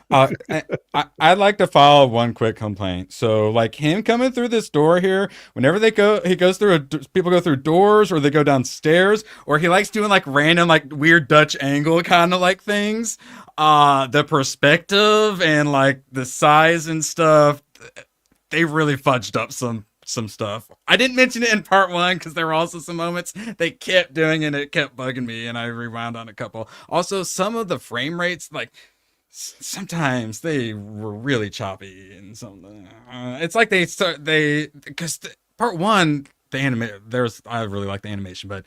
I'd like to file one quick complaint. So, like him coming through this door here, whenever he goes through people go through doors or they go downstairs, or he likes doing like random like weird Dutch angle kind of like things. The perspective and like the size and stuff, they really fudged up some stuff. I didn't mention it in part one because there were also some moments they kept doing and it kept bugging me, and I rewound on a couple. Also, some of the frame rates, like sometimes they were really choppy and something. It's like because part one, I really like the animation, but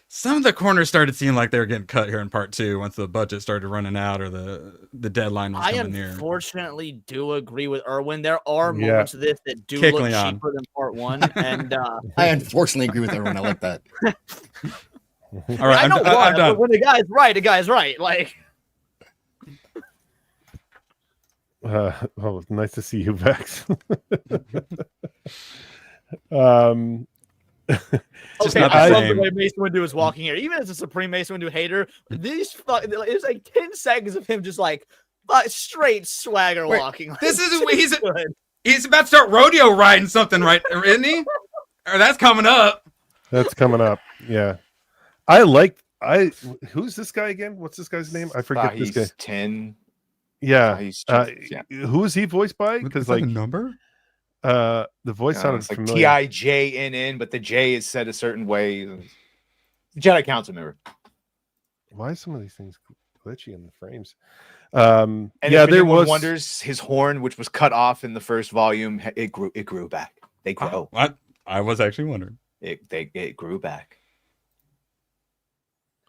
some of the corners started seeming like they were getting cut here in part two once the budget started running out or the deadline was coming near. I unfortunately do agree with Erwin. There are moments of this that do look cheaper than part one, and I unfortunately agree with Erwin. I like that. All right, I'm done. When the guy's right. Like. Nice to see you, Vex. Just okay, not the I love same. the way Mace Windu is walking here. Even as a Supreme Mace Windu hater, it was like 10 seconds of him just like straight swagger walking. This is he's about to start rodeo riding something, right? Isn't he? Or that's coming up. That's coming up. Yeah. Who's this guy again? What's this guy's name? I forget this guy. 10. Yeah. Who is he voiced by? Because like a number? The voice sounded it's like familiar. TIJNN, but the J is said a certain way. The Jedi Council member. Why are some of these things glitchy in the frames? And if anyone wonders, his horn, which was cut off in the first volume, it grew back. They grow. I was actually wondering. It grew back.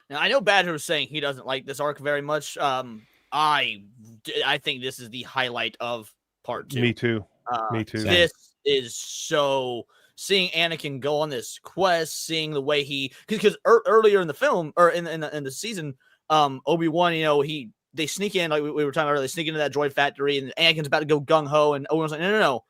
Now I know Badger was saying he doesn't like this arc very much. I think this is the highlight of part two. Me too. Me too. This is so seeing Anakin go on this quest, seeing the way he, because earlier in the film or in the season, Obi-Wan, they sneak in, like we were talking about earlier, they sneak into that droid factory, and Anakin's about to go gung-ho, and Obi-Wan's like, no,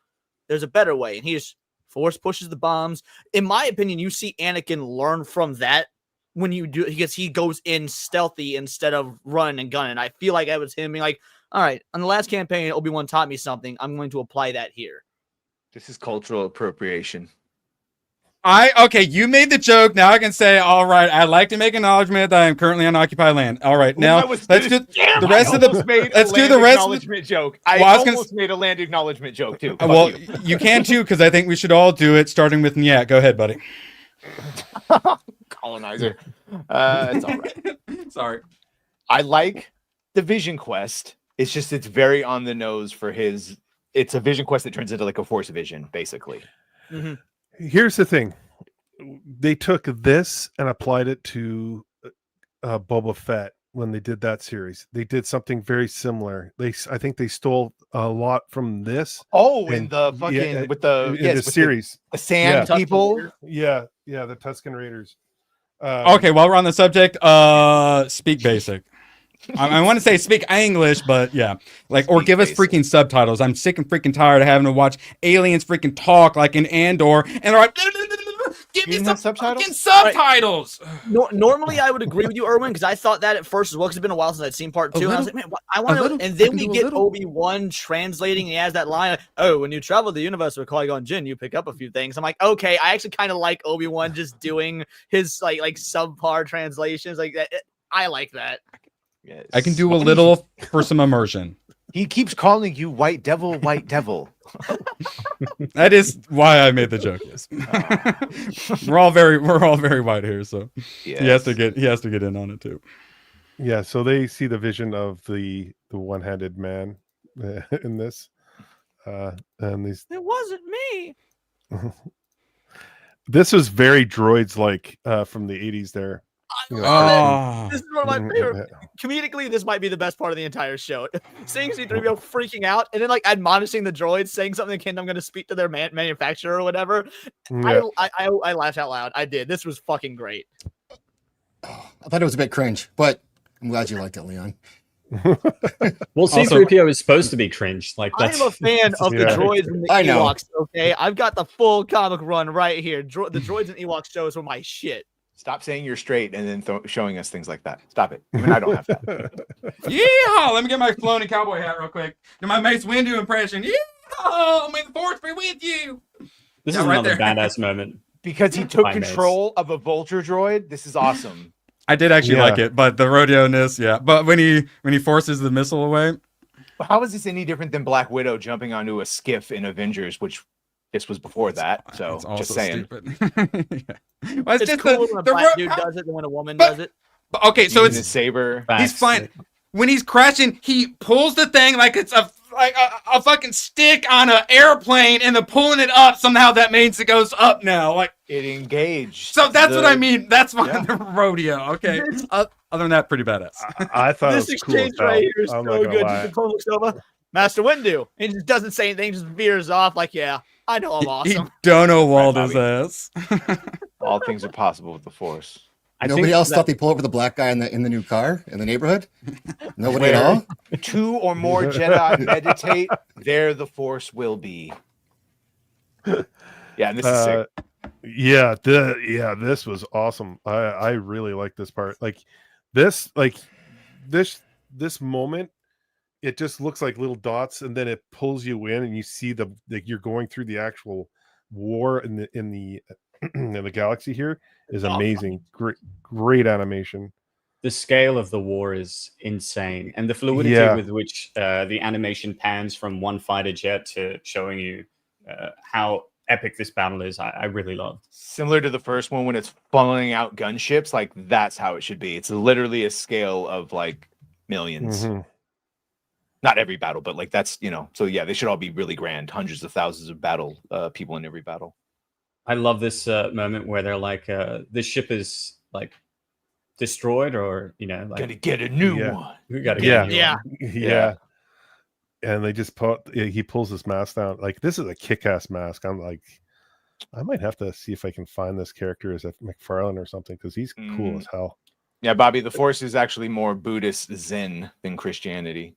there's a better way. And he just force pushes the bombs. In my opinion, you see Anakin learn from that when you do, because he goes in stealthy instead of running and gunning. I feel like that was him being like, all right, on the last campaign, Obi-Wan taught me something. I'm going to apply that here. This is cultural appropriation. Okay, you made the joke. Now I can say, all right, I'd like to make acknowledgement that I am currently on occupied land. All right, now let's do the rest of the. Let's do the rest of the joke. I almost made a land acknowledgement joke too. Well, you can too, because I think we should all do it, starting with Nyat. Go ahead, buddy. Colonizer. It's all right. Sorry. I like the Vision Quest. It's just it's very on the nose for his. It's a Vision Quest that turns into like a Force Vision, basically. Mm-hmm. Here's the thing. They took this and applied it to Boba Fett when they did that series. They did something very similar. I think they stole a lot from this. Oh, in the fucking with the series, the sand people. Yeah, the Tusken Raiders. Okay, while we're on the subject, speak basic. I want to say speak English, but yeah, or give us freaking subtitles. I'm sick and freaking tired of having to watch aliens freaking talk like in Andor, and they're like, give me some subtitles. Subtitles. Right. Normally, I would agree with you, Erwin, because I thought that at first as well. Because it's been a while since I'd seen part 2, and I was like, man, I want to. And then we get Obi-Wan translating, and he has that line, "Oh, when you travel the universe with Qui-Gon Jinn, you pick up a few things." I'm like, okay, I actually kind of like Obi-Wan just doing his like subpar translations like that. I like that. Yes. I can do a little for some immersion. He keeps calling you White Devil, White Devil. That is why I made the joke. Yes. we're all very white here, so yes. he has to get in on it too. Yeah, so they see the vision of the one-handed man in this, and these. It wasn't me. This was very droids like from the 80s there. This is one of my favorite. Comedically, this might be the best part of the entire show. Seeing C-3PO freaking out and then admonishing the droids, saying something akin, "I'm going to speak to their manufacturer" or whatever. Yeah. I laughed out loud. I did. This was fucking great. I thought it was a bit cringe, but I'm glad you liked it, Leon. Well, C-3PO is supposed to be cringe. I am a fan of the droids and the Ewoks. Okay, I've got the full comic run right here. The droids and Ewoks shows were my shit. Stop saying you're straight and then showing us things like that. Stop it. Even I don't have that. Yeehaw! Let me get my floating cowboy hat real quick. Do my Mace Windu impression. Yeehaw! May the force be with you. This is another badass moment. Because he took control of a vulture droid. This is awesome. I did actually like it, but the rodeo-ness, yeah. But when he forces the missile away. How is this any different than Black Widow jumping onto a skiff in Avengers, which this was before that? So just saying. Yeah. Well, it's just cool when a black dude does it than when a woman does it. Okay, so it's a saber. He's fine. When he's crashing, he pulls the thing like it's a fucking stick on an airplane, and then pulling it up somehow that means it goes up now. Like it engaged. So that's what I mean. That's why the rodeo. Okay. Other than that, pretty badass. I thought this it was exchange cool right here is I'm so good. The clone looks over. Master Windu. He just doesn't say anything, just veers off like, yeah, I know I'm awesome. He Donald his ass. All things are possible with the Force. Nobody else thought they pull over the black guy in the new car in the neighborhood? Nobody at all? 2 or more Jedi meditate, there the Force will be. Yeah, and this is sick. This was awesome. I really like this part. This moment, it just looks like little dots, and then it pulls you in, and you see you're going through the actual war in the in the galaxy. Here is amazing. Great animation. The scale of the war is insane, and the fluidity with which the animation pans from one fighter jet to showing you how epic this battle is, I really loved. Similar to the first one when it's funneling out gunships, that's how it should be. It's literally a scale of millions. Mm-hmm. Not every battle, but that's, so yeah, they should all be really grand. Hundreds of thousands of battle people in every battle. I love this moment where they're like, this ship is destroyed, or gotta get a new one. We gotta get a new one. Yeah. And they just he pulls his mask down. This is a kick-ass mask. I'm like, I might have to see if I can find this character as a McFarlane or something because he's cool as hell. Yeah, Bobby, the Force is actually more Buddhist Zen than Christianity.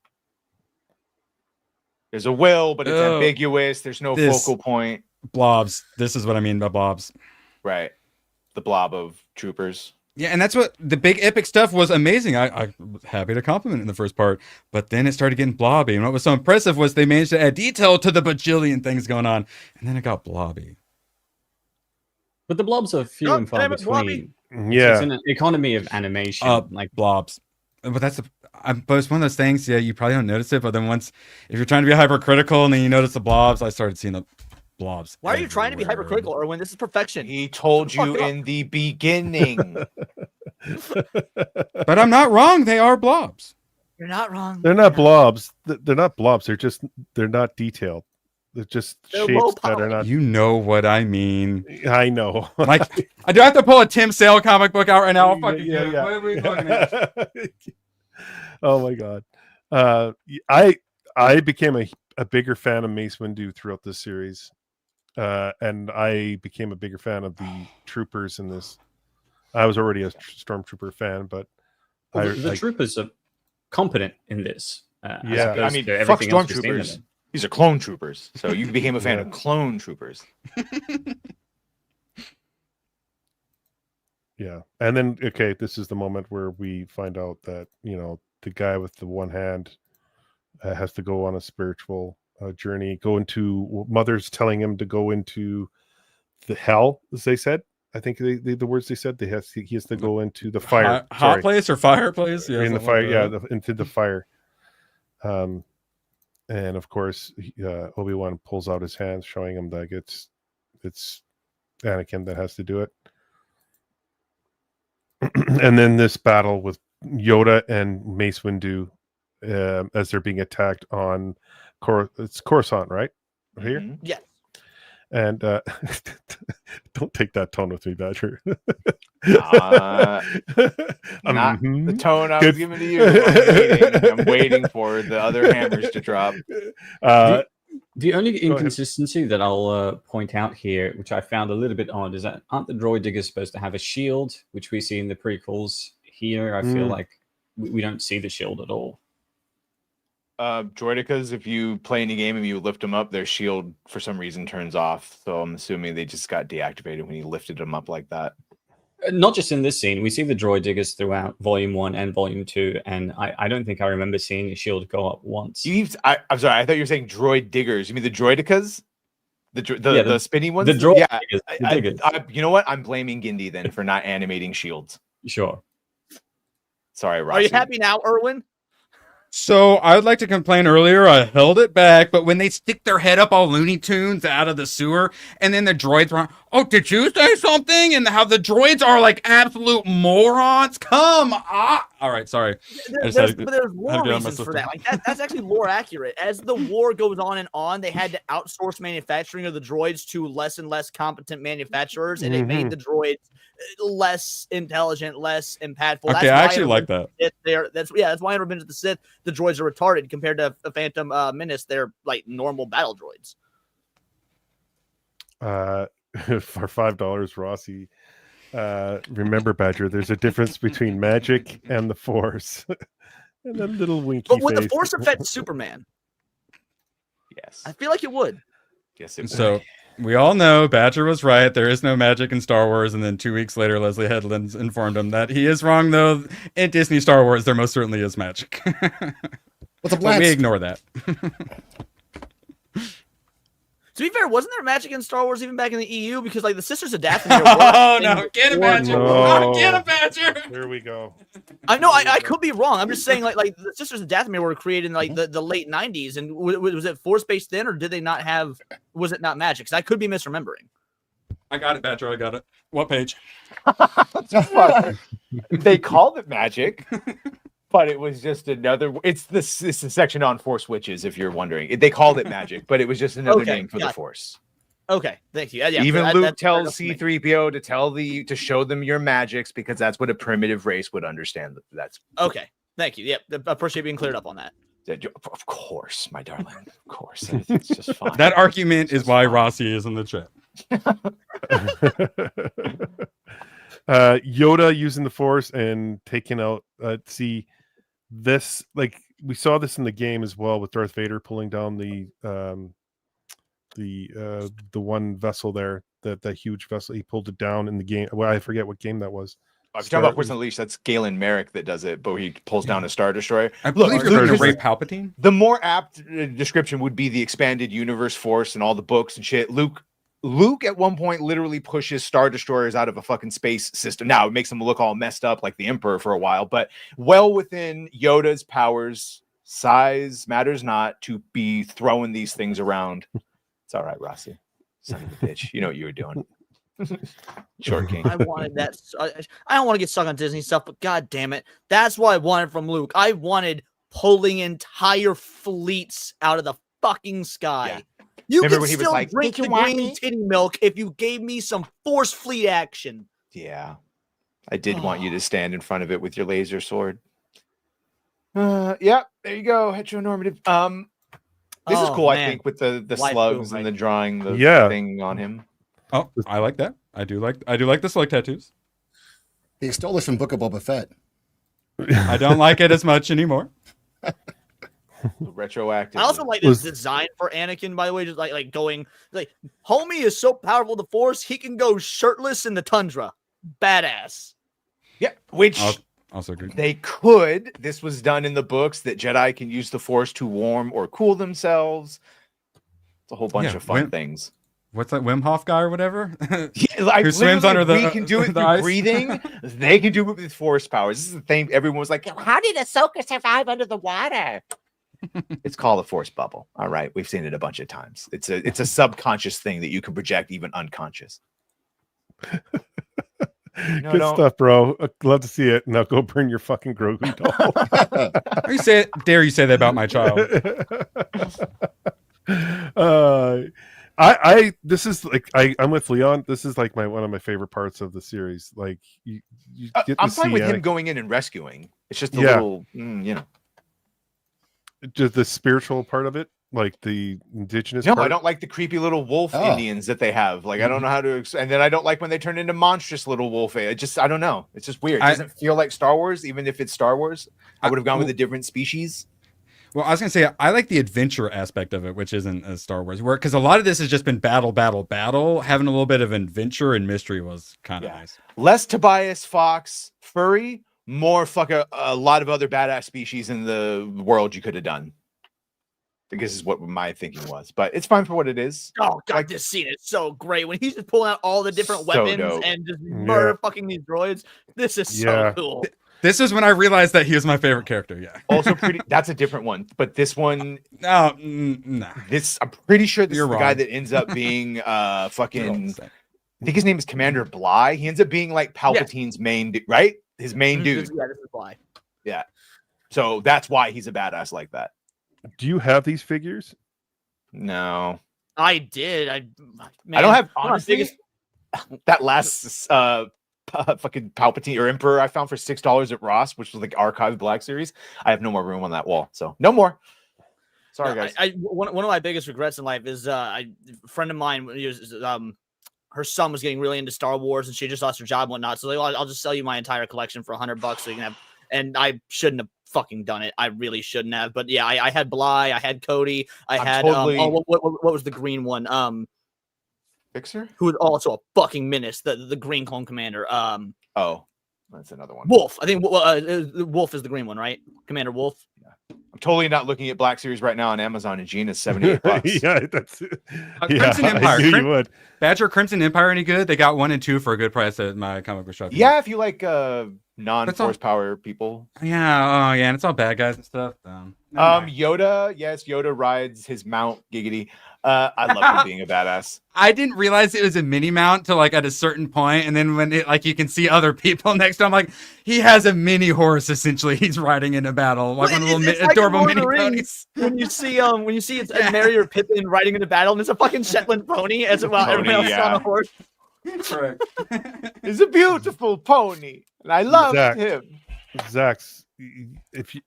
There's a will, but it's ambiguous. There's no focal point. Blobs. This is what I mean by blobs. Right. The blob of troopers. Yeah, and that's what the big epic stuff was amazing. I was happy to compliment in the first part, but then it started getting blobby. And what was so impressive was they managed to add detail to the bajillion things going on, and then it got blobby. But the blobs are few and far between. Yeah, it's an economy of animation, like blobs. But that's but it's one of those things. Yeah, you probably don't notice it, but then if you're trying to be hypercritical and then you notice the blobs, I started seeing the blobs. Why are you trying to be hypercritical, Erwin? This is perfection. He told you in the beginning. But I'm not wrong. They are blobs. You're not wrong. They're not blobs. They're not blobs. They're not detailed. They're just shapes that are not. You know what I mean. I know. Like, I do have to pull a Tim Sale comic book out right now. I'll fucking yeah. What are we looking at? Oh my god. I became a bigger fan of Mace Windu throughout this series. And I became a bigger fan of the troopers in this. I was already a stormtrooper fan, but the troopers are competent in this. Yeah, I mean, fuck stormtroopers. These are clone troopers. So you became a fan of clone troopers. Yeah, and then this is the moment where we find out that the guy with the one hand has to go on a spiritual journey, go into Mother's telling him to go into the hell, as they said. I think the words they said he has to go into the fire, hot place or fireplace. Yeah, in the fire. Into the fire. And of course, Obi-Wan pulls out his hands, showing him that it's Anakin that has to do it. And then this battle with Yoda and Mace Windu as they're being attacked on it's Coruscant, right? Here? Yeah. And don't take that tone with me, Badger. Not the tone I was giving to you. I'm waiting for the other hammers to drop. The only inconsistency that I'll point out here, which I found a little bit odd, is that aren't the droid diggers supposed to have a shield, which we see in the prequels? Here, I feel like we don't see the shield at all. Droidicas, if you play any game and you lift them up, their shield for some reason turns off. So I'm assuming they just got deactivated when you lifted them up like that. Not just in this scene. We see the droid diggers throughout Volume 1 and Volume 2, and I don't think I remember seeing a shield go up once. I'm sorry, I thought you were saying droid diggers. You mean the droidicas? The spinny ones? The droid diggers. You know what? I'm blaming Genndy then for not animating shields. Sure. Sorry, Ross. Are you happy now, Erwin? So I would like to complain earlier. I held it back, but when they stick their head up all Looney Tunes out of the sewer, and then the droids run, oh, did you say something? And how the droids are like absolute morons. Come on. All right, sorry. There's lore reasons for that. Like that's actually lore accurate. As the war goes on, they had to outsource manufacturing of the droids to less and less competent manufacturers, and it made the droids less intelligent, less impactful. Okay, I actually like that. That's why in Revenge of the Sith the droids are retarded compared to a Phantom Menace. They're like normal battle droids. For $5, Rossi. Remember, Badger, there's a difference between magic and the Force. And a little winky But would face. the Force affect Superman? Yes. I feel like it would. Yes, it would. So we all know Badger was right. There is no magic in Star Wars. And then 2 weeks later, Leslie Headland informed him that he is wrong, though. In Disney Star Wars, there most certainly is magic. What's a But we ignore that. To be fair, wasn't there magic in Star Wars even back in the EU? Because like the Sisters of Dathomir. Oh no, get it, Badger! No. Get it, Badger! There we go. I know I could be wrong. I'm just saying like the Sisters of Dathomir were created in like the late 90s, and was it Force based then, or did they not have? Was it not magic? Because I could be misremembering. I got it, Badger. I got it. What page? They called it magic, but it was just another. It's the section on Force witches, if you're wondering. They called it magic, but it was just another name for the Force. Okay, thank you. Even Luke tells C-3PO to show them your magics because that's what a primitive race would understand. That's okay. Thank you. Yep, I appreciate being cleared up on that. Of course, my darling. Of course, it's just fine. That argument is why Rossi is in the chat. Yoda using the Force and taking out. See this, like we saw this in the game as well with Darth Vader pulling down the one vessel there, that huge vessel. He pulled it down in the game. Well, I forget what game that was. If you're talking about Force Unleashed, that's Galen Merrick that does it, but he pulls down a Star Destroyer. I believe you're Luke, Ray Palpatine. the more apt description would be the expanded universe Force and all the books and shit. Luke at one point literally pushes Star Destroyers out of a fucking space system. Now it makes him look all messed up like the Emperor for a while, but well within Yoda's powers. Size matters not to be throwing these things around. It's all right, Rossi. Son of a bitch. You know what you were doing. Short King. I wanted that. I don't want to get stuck on Disney stuff, but god damn it, that's what I wanted from Luke. I wanted pulling entire fleets out of the fucking sky. Yeah. You Remember can when he was still like, drink "Did the you want green me?" titty milk if you gave me some Force fleet action. Yeah. I did want you to stand in front of it with your laser sword. Yeah, there you go. Heteronormative. This is cool, man. I think, with the Life slugs boom, and right? the drawing the Yeah. thing on him. Oh, I like that. I do like the slug tattoos. They stole this from Book of Boba Fett. I don't like it as much anymore. Retroactive. I also like this design for Anakin, by the way, just like going like homie is so powerful with the Force, he can go shirtless in the tundra. Badass. Yeah, which Also agree. they could. This was done in the books that Jedi can use the Force to warm or cool themselves. It's a whole bunch of fun things. What's that Wim Hof guy or whatever? Yeah, like, Who swims under the? We can do it the through ice? breathing. They can do it with Force powers. This is the thing. Everyone was like, "How did Ahsoka survive under the water?" It's called a Force bubble. All right, we've seen it a bunch of times. It's a subconscious thing that you can project even unconscious. No, Good don't. stuff, bro. I'd love to see it. Now go burn your fucking Grogu doll. Dare you say that about my child? This is like I'm with Leon. This is like one of my favorite parts of the series. Like you get to I'm fine see with him Anakin- going in and rescuing. It's just a Yeah. little, just the spiritual part of it, like the indigenous. No, part. I don't like the creepy little wolf Indians that they have. Like, I don't know how to. And then I don't like when they turn into monstrous little wolf. I don't know. It's just weird. It doesn't feel like Star Wars, even if it's Star Wars. I would have gone with a different species. Well, I was gonna say I like the adventure aspect of it, which isn't a Star Wars work, because a lot of this has just been battle. Having a little bit of adventure and mystery was kind of nice. Less Tobias Fox furry, more a lot of other badass species in the world you could have done. I guess is what my thinking was, but it's fine for what it is. Oh god, this scene is so great when he's just pulling out all the different So weapons dope. and just murder fucking these droids. This is so cool. This is when I realized that he was my favorite character. Yeah. Also pretty. That's a different one, but this one. No, nah. I'm pretty sure this You're is the wrong. guy that ends up being fucking. I think his name is Commander Bly. He ends up being like Palpatine's main, right? His main dude. Yeah, this is Bly. Yeah. So that's why he's a badass like that. Do you have these figures? No, I did. I don't have one of my honestly. biggest- That last fucking Palpatine or Emperor I found for $6 at Ross, which was like archived Black Series. I have no more room on that wall, so no more. Sorry, guys. One of my biggest regrets in life is a friend of mine. Her son was getting really into Star Wars, and she just lost her job and whatnot. So like, I'll just sell you my entire collection for $100, so you can have. And I shouldn't have fucking done it. I really shouldn't have. But yeah, I had Bly, I had Cody, I had totally- what was the green one? Fixer? Who was also a fucking menace, the Green Clone Commander. Oh, that's another one. Wolf. I think Wolf is the green one, right? Commander Wolf. I'm totally not looking at Black Series right now on Amazon, and Gina's $78. Yeah, that's Crimson Empire. I knew you would. Badger Crimson Empire any good? They got 1 and 2 for a good price at my comic book shop. Yeah, if you like non-force power people. Yeah, and it's all bad guys and stuff. Yoda, yes, Yoda rides his mount, giggity. I love him being a badass. I didn't realize it was a mini mount till like at a certain point, and then when it like you can see other people next to him, like he has a mini horse essentially. He's riding in a battle, like one of the little adorable mini ponies. When you see it's Mary or Pippin riding in a battle, and it's a fucking Shetland pony as well. Everybody else on a horse. Correct. He's a beautiful pony, and I love him. Zaxx, if you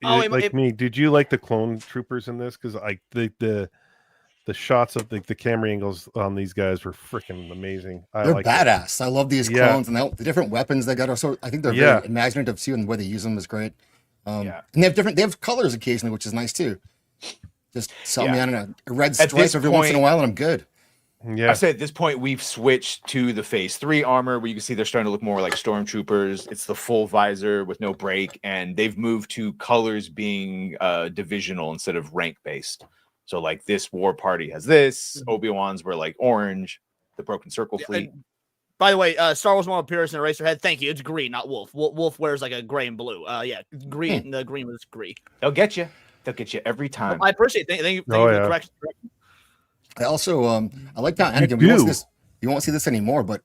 me, did you like the clone troopers in this? Because the the shots of the camera angles on these guys were freaking amazing. They're like badass. I love these Yeah. clones and the different weapons they got. Also, I think they're Yeah. very imaginative too, and the way they use them is great. Yeah. And they have colors occasionally, which is nice too. Just sell me Yeah. on a red At stripe this every once in a point- while, and I'm good. Yeah. I said at this point we've switched to the phase 3 armor where you can see they're starting to look more like stormtroopers. It's the full visor with no break, and they've moved to colors being divisional instead of rank based. So like this war party has this, Obi-Wan's were like orange, the broken circle fleet. By the way, Star Wars Model Pierce and Eraserhead. Thank you. It's green, not wolf. Wolf wears like a gray and blue. Yeah, green. The green was green. They'll get you. They'll get you every time. I appreciate it. Thank you Oh, for yeah. the correction. I also I like how Anakin. You won't see this anymore, but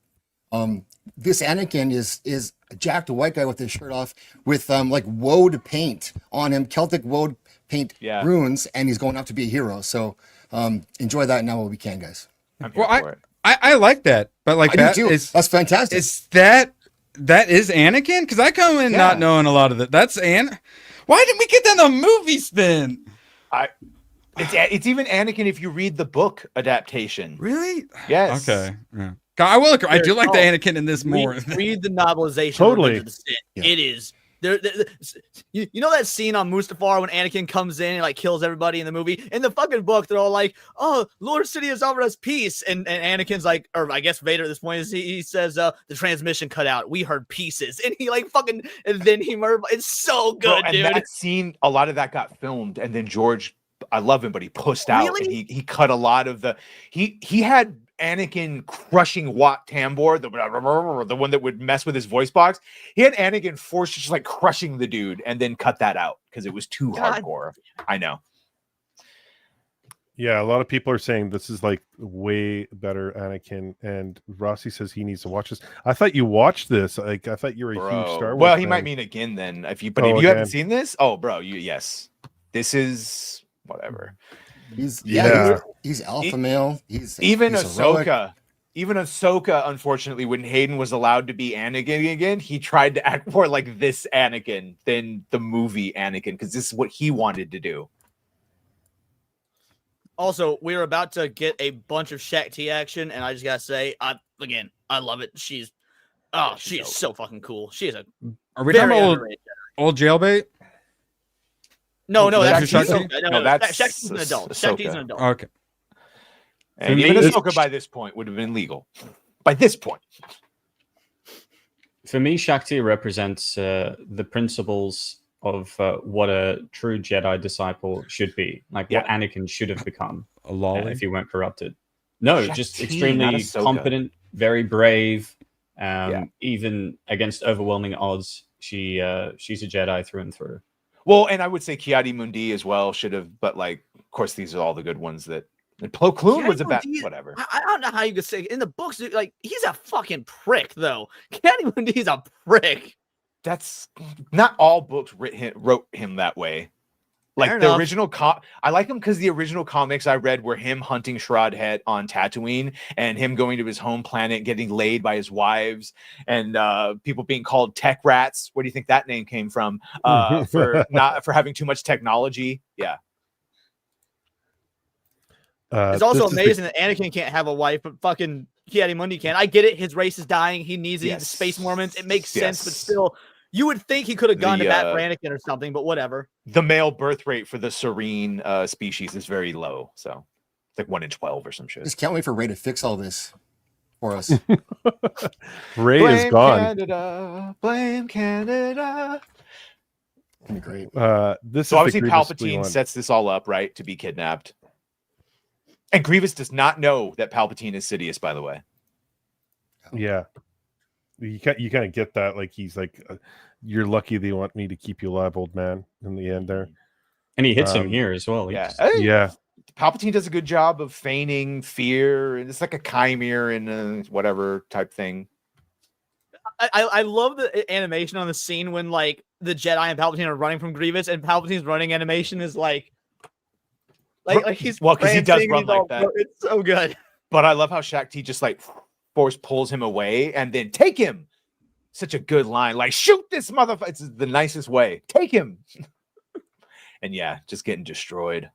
this Anakin is a jacked white guy with his shirt off with like woad paint on him, Celtic woad paint Yeah. runes, and he's going out to be a hero. So enjoy that now while we can, guys. I'm here Well, for it. I like that, but like I that do too. is That's fantastic. that is Anakin? Because I come in not knowing a lot of it. That's Why didn't we get that in the movies then? It's even Anakin if you read the book adaptation. Really? Yes. Okay. Yeah. God, I will agree. I do like the Anakin in this more. Read the novelization. Totally. Of Revenge of the Sith. Yeah. It is. You know that scene on Mustafar when Anakin comes in and like kills everybody in the movie? In the fucking book, they're all like, "Oh, Lord Sidious offered us peace," and Anakin's like, or I guess Vader at this point is he says, "The transmission cut out. We heard pieces," and he like fucking, and then he murdered. It's so good, Bro, and dude. that scene, a lot of that got filmed, and then George, I love him, but he pushed out. Really? And he cut a lot of the. He had Anakin crushing Wat Tambor, the one that would mess with his voice box. He had Anakin forced just like crushing the dude, and then cut that out because it was too God. hardcore. I know. Yeah, a lot of people are saying this is like way better Anakin, and Rossi says he needs to watch this. I thought you watched this. Like I thought you were a huge Star Wars. Well, he fan. might mean again then. If you Oh, haven't again. seen this, bro, yes, this is whatever. He's Yeah. he's alpha male. He's Even he's heroic. Ahsoka, unfortunately, when Hayden was allowed to be Anakin again, he tried to act more like this Anakin than the movie Anakin because this is what he wanted to do. Also, we're about to get a bunch of Shaq T action, and I just gotta say, I love it. She's dope. so fucking cool. She is a Are we talking very about underrated. old jailbait? No, That's that's Shaq T? Ahsoka. No, that's Shaq-Ti's an adult. Ahsoka. Shaq-Ti's an adult. Okay. And For even me, Ahsoka by this point would have been legal. By this point. For me, Shakti represents the principles of what a true Jedi disciple should be, like what Anakin should have become A lolly. if he weren't corrupted. No, Shakti, just not extremely Ahsoka. competent, very brave. Yeah. Even against overwhelming odds, she's a Jedi through and through. Well, and I would say Kiadi Mundi as well should have, but like, of course, these are all the good ones that. And Plo Koon was about whatever. I don't know how you could say in the books, dude, like he's a fucking prick, though. Caddy Mundi's a prick. That's not all books wrote him that way. Like Fair the enough. original I like him because the original comics I read were him hunting Shrad Head on Tatooine and him going to his home planet, getting laid by his wives, and people being called tech rats. Where do you think that name came from? For having too much technology. Yeah. It's also this is the- amazing that Anakin can't have a wife, but fucking Kiadi Mundi can. I get it. His race is dying. He needs the space Mormons. It makes sense, but still, you would think he could have gone to bat for Anakin or something, but whatever. The male birth rate for the Serene species is very low. So it's like 1 in 12 or some shit. Just can't wait for Ray to fix all this for us. Ray is gone. Canada, blame Canada. That'd be great. This So is obviously the Grievous Palpatine one. sets this all up, right, to be kidnapped. And Grievous does not know that Palpatine is Sidious, by the way. Yeah, you kind of get that. Like he's like, "You're lucky they want me to keep you alive, old man." In the end, there. And he hits him here as well. Yeah. He's- Yeah, Palpatine does a good job of feigning fear, and it's like a chimere and whatever type thing. I love the animation on the scene when like the Jedi and Palpatine are running from Grievous, and Palpatine's running animation is like he's Well, 'cause he does prancing, run he's like all- that. It's so good. But I love how Shaq T just like force pulls him away and then take him. Such a good line. Like, shoot this motherfucker. It's the nicest way. Take him. And yeah, just getting destroyed.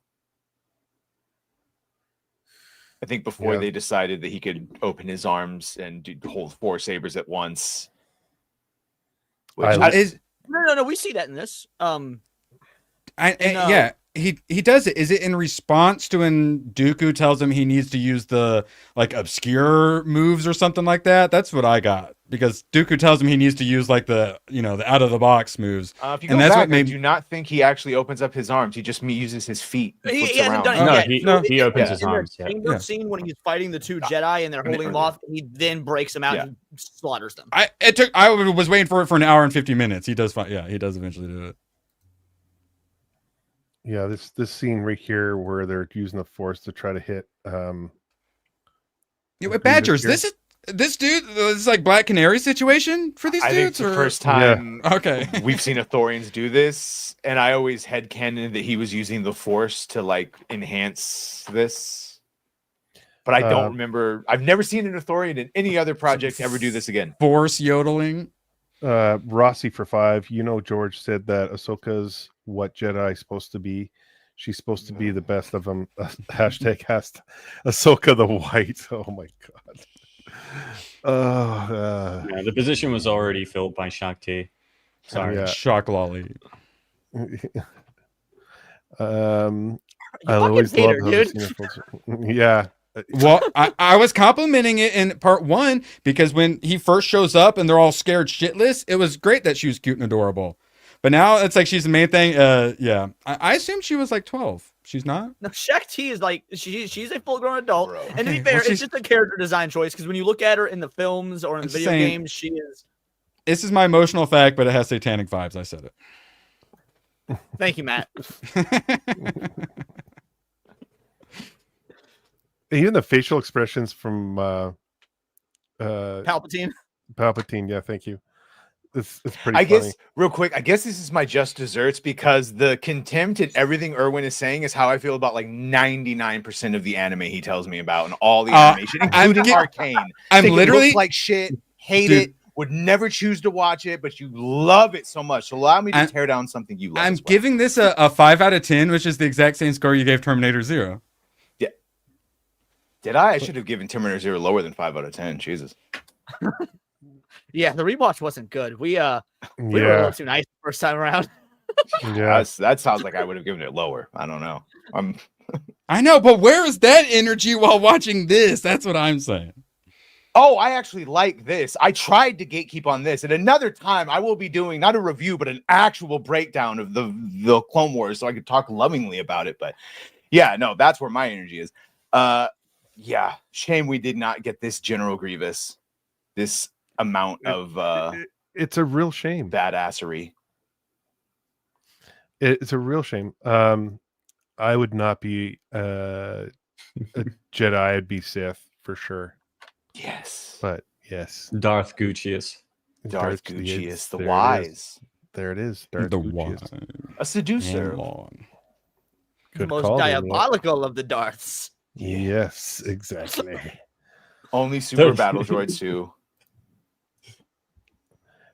I think before Yeah. they decided that he could open his arms and hold 4 sabers at once. Which No, we see that in this. Yeah, he does it. Is it in response to when Dooku tells him he needs to use the like obscure moves or something like that? That's what I got, because Dooku tells him he needs to use like the the out of the box moves. If you And go that's back, what made- I do not think he actually opens up his arms. He just uses his feet. And He flips hasn't around. done it No, yet. he opens his in the arms. Yeah. chamber scene when he's fighting the 2 Jedi and they're holding him off, he then breaks them out and slaughters them. I was waiting for it for an hour and 50 minutes. He does he does eventually do it. Yeah, this scene right here where they're using the Force to try to hit. Badgers, Grievous this dude, this is like Black Canary situation for these I think dudes. it's the or- first time Okay. we've seen Ithorians do this, and I always headcanon that he was using the Force to like enhance this. But I don't remember. I've never seen an Ithorian in any other project ever do this again. Force yodeling. Rossi for 5. George said that Ahsoka's what Jedi supposed to be. She's supposed to be the best of them. Hashtag Ahsoka the White. Oh my god. Yeah, the position was already filled by Shakti. Sorry. Yeah. Shock lolly. I fucking always hater, love dude. Yeah. Well, I was complimenting it in part 1 because when he first shows up and they're all scared shitless, it was great that she was cute and adorable. But now it's like she's the main thing. Yeah, I assumed she was like 12. She's not. No, Shakti is like she's a full-grown adult, Bro. and to be Well, fair, she's- it's just a character design choice because when you look at her in the films or in the I'm video saying- games, she is. This is my emotional fact, but it has satanic vibes. I said it. Thank you, Matt. Even the facial expressions from Palpatine. Palpatine. Yeah, thank you. It's pretty I funny. guess real quick, I guess this is my just desserts because the contempt and everything Erwin is saying is how I feel about like 99% of the anime he tells me about and all the animation, including Arcane. I'm Think it literally looks like shit, hate Dude. it, would never choose to watch it, but you love it so much. So allow me to tear down something you love. I'm as well. giving this a 5 out of 10, which is the exact same score you gave Terminator 0. Did I? I should have given Terminator 0 lower than 5 out of 10. Jesus. Yeah, the rewatch wasn't good. We were a Yeah, little too nice the first time around. yeah. That sounds like I would have given it lower. I don't know. I know, but where is that energy while watching this? That's what I'm saying. Oh, I actually like this. I tried to gatekeep on this. At another time, I will be doing not a review, but an actual breakdown of the Clone Wars, so I could talk lovingly about it. But yeah, no, that's where my energy is. Yeah, shame we did not get this General Grievous, this amount of It's a real shame. badassery. It's a real shame. I would not be a Jedi. I'd be Sith for sure. Yes, But yes, Darth Goochius. Darth Gucci Gucci is- is the there it is. wise, There it is. Darth The Gucci one. is- a seducer. The Good most call, Daniel. diabolical of the Darths. Yes, exactly. Only super battle droids too.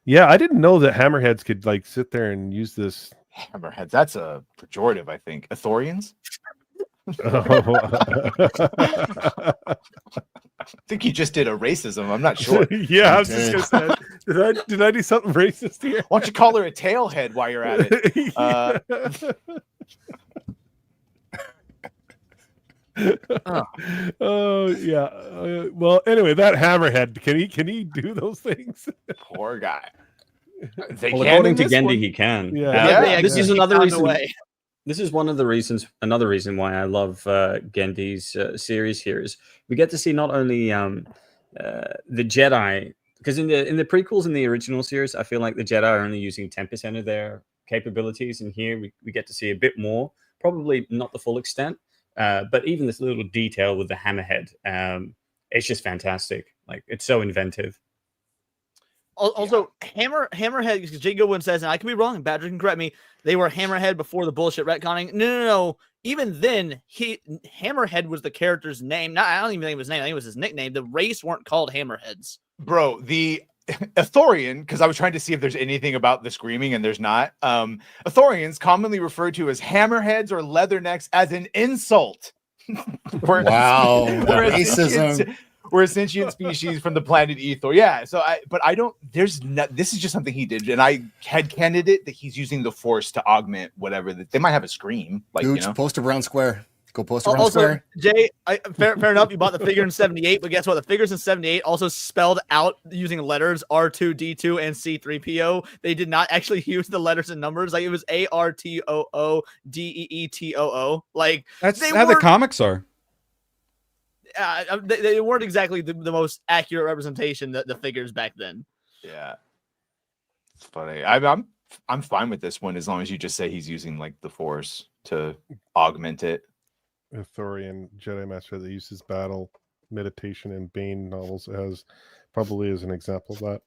Yeah, I didn't know that hammerheads could like sit there and use this. Hammerheads. That's a pejorative, I think. Ithorians. I think you just did a racism. I'm not sure. Yeah, I was just gonna say, did I do something racist here? Why don't you call her a tailhead while you're at it? Oh yeah. Well, anyway, that hammerhead can he do those things? Poor guy. They Well, can according in to this Gendy, one. he can. Yeah. This is He another found a reason. way. This is one of the reasons. Another reason why I love Gendy's series here is we get to see not only the Jedi, because in the prequels in the original series, I feel like the Jedi are only using 10% of their capabilities, and here we get to see a bit more. Probably not the full extent, but even this little detail with the hammerhead, it's just fantastic. Like, it's so inventive. Also, Hammerhead, because Jay Goodwin says, and I could be wrong, Badger can correct me, they were Hammerhead before the bullshit retconning. No. Even then, Hammerhead was the character's name. I don't even think it was his name. I think it was his nickname. The race weren't called Hammerheads. Bro, the Ithorian, because I was trying to see if there's anything about the screaming, and there's not. Ithorians, commonly referred to as hammerheads or leathernecks, as an insult We're, Wow, we're a racism. sentient- we're a sentient species from the planet Ethor. Yeah. So I don't. There's not. This is just something he did, and I had candidate that he's using the Force to augment whatever. They might have a scream, like Gooch, post a brown square. Go post a brown Also, square. Jay, fair enough. You bought the figure in '78, but guess what? The figures in '78 also spelled out using letters R2D2 and C3PO. They did not actually use the letters and numbers. Like it was ARTOODEETOO. Like That's they how the weren't- comics are. they weren't exactly the most accurate representation the figures back then. Yeah. It's funny. I'm fine with this one as long as you just say he's using like the Force to augment it. Ithorian Jedi Master that uses battle, meditation, and Bane novels as probably as an example of that.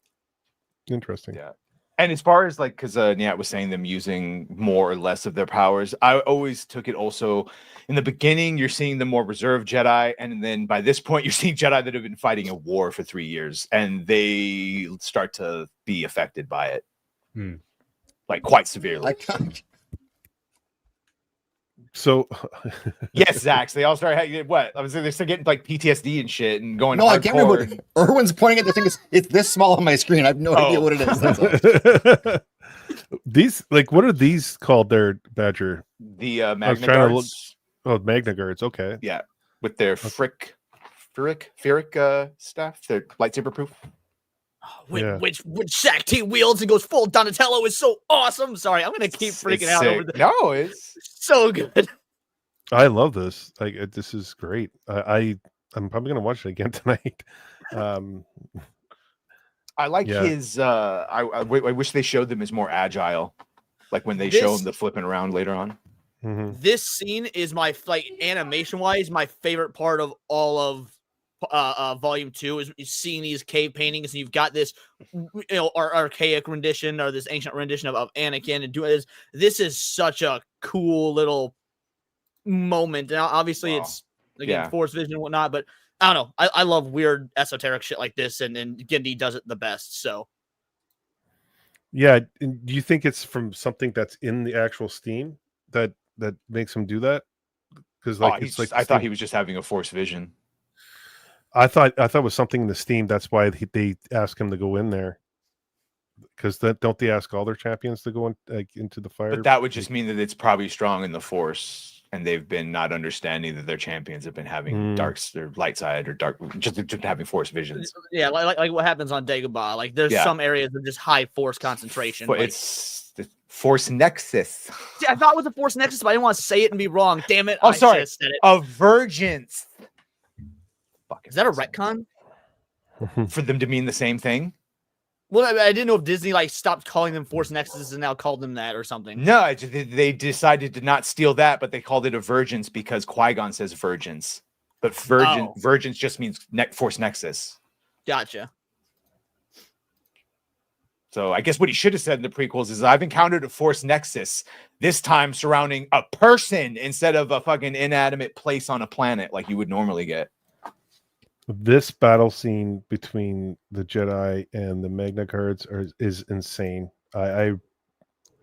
Interesting. Yeah. And as far as like, because Nat was saying them using more or less of their powers, I always took it also in the beginning, you're seeing the more reserved Jedi. And then by this point, you're seeing Jedi that have been fighting a war for 3 years and they start to be affected by it. Like quite severely. So, Yes, Zaxx. They all start having what? I was saying they start getting like PTSD and shit and going. No, I can't remember. hardcore. Erwin's pointing at the thing. It's this small on my screen. I have no idea what it is. That's all. these, like, what are these called? Their Badger. The I was Magna trying to look. Guards. Oh, Magna Guards. Okay. Yeah, with their ferric stuff. Their lightsaber proof. Yeah. Which Shaq T wields and goes full Donatello is so awesome. Sorry, I'm gonna keep freaking out over this. No, it's So good. I love this. Like, this is great. I'm probably gonna watch it again tonight. I like Yeah. his. I wish they showed them as more agile, like when they show This- him the flipping around later on. Mhm. This scene is my animation wise my favorite part of all of volume 2 is seeing these cave paintings and you've got this archaic rendition or this ancient rendition of Anakin and doing this. This is such a cool little moment. Now obviously it's again Force vision and whatnot, but I don't know. I love weird esoteric shit like this and Genndy does it the best. So Yeah. And do you think it's from something that's in the actual Steam that makes him do that? Because like it's like I thought he was just having a Force vision. I thought it was something in the Steam. That's why they ask him to go in there. Because don't they ask all their champions to go into the fire? But that would just mean that it's probably strong in the Force, and they've been not understanding that their champions have been having darks or light side or dark, just having Force visions. yeah, like what happens on Dagobah. Like there's some areas of just high Force concentration. But like, it's the Force Nexus. See, I thought it was a Force Nexus, but I didn't want to say it and be wrong. Damn it! Oh, I sorry. just said it. A Virgins. Is that a retcon? For them to mean the same thing? Well, I didn't know if Disney like stopped calling them Force Nexuses and now called them that or something. No, they decided to not steal that, but they called it a Virgins because Qui-Gon says Virgins. But Virgins just means Force Nexus. Gotcha. So I guess what he should have said in the prequels is I've encountered a Force Nexus, this time surrounding a person instead of a fucking inanimate place on a planet like you would normally get. This battle scene between the Jedi and the Magna Guards is insane. I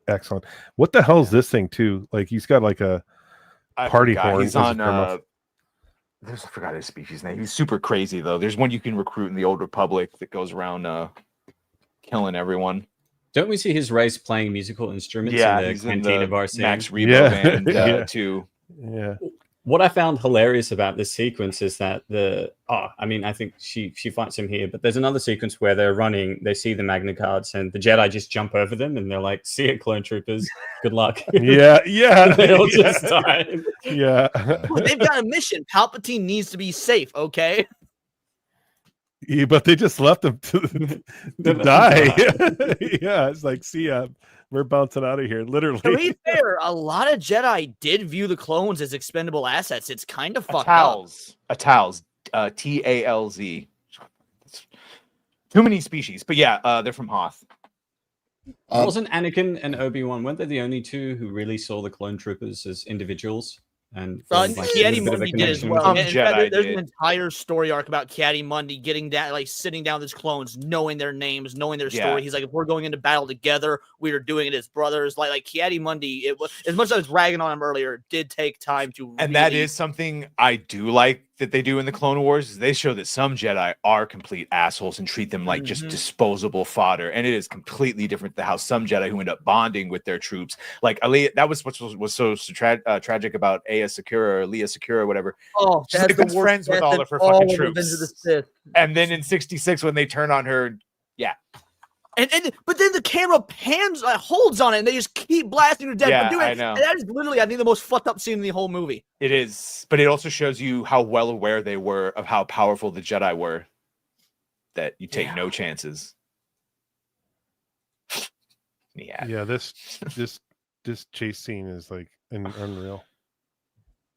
excellent. What the hell is this thing too? Like he's got like a party horn. He's on I forgot his species name. He's super crazy though. There's one you can recruit in the Old Republic that goes around killing everyone. Don't we see his race playing musical instruments Yeah, in the he's Cantina in the bar scene? Max Rebo band Yeah. too. Yeah. What I found hilarious about this sequence is that I think she fights him here, but there's another sequence where they're running, they see the Magna Guards, and the Jedi just jump over them, and they're like, "See ya, clone troopers, good luck." Yeah, yeah. They all just die. Yeah. Well, they've got a mission. Palpatine needs to be safe, okay? Yeah, but they just left him to die. Yeah, it's like, see ya. We're bouncing out of here, literally. To be fair, a lot of Jedi did view the clones as expendable assets. It's kind of fucked up. Talz, Talz. Too many species, but yeah, they're from Hoth. Wasn't Anakin and Obi-Wan, weren't they the only two who really saw the clone troopers as individuals? and feels like there's a bit of a Ki-Adi-Mundi did as connection well. with Some him. And in fact, Jedi there's did. an entire story arc about Ki-Adi-Mundi getting down, like sitting down with his clones, knowing their names, knowing their story. Yeah. He's like, if we're going into battle together, we are doing it as brothers. Like Ki-Adi-Mundi, it was, as much as I was ragging on him earlier, it did take time to. And that is something I do like that they do in the Clone Wars, is they show that some Jedi are complete assholes and treat them like just disposable fodder. And it is completely different than how some Jedi who end up bonding with their troops. Like Leia, that was what was so tragic about Leia Sakura, whatever. Oh, She's that's like the been worst friends with death all in of her all fucking of Revenge of the troops. Sith. And then in 66, when they turn on her, But then the camera pans, holds on it, and they just keep blasting her dead. Yeah, for doing I it. know. And that is literally, I think, the most fucked up scene in the whole movie. it is. But it also shows you how well aware they were of how powerful the Jedi were. That you take no chances. Yeah, this chase scene is like unreal.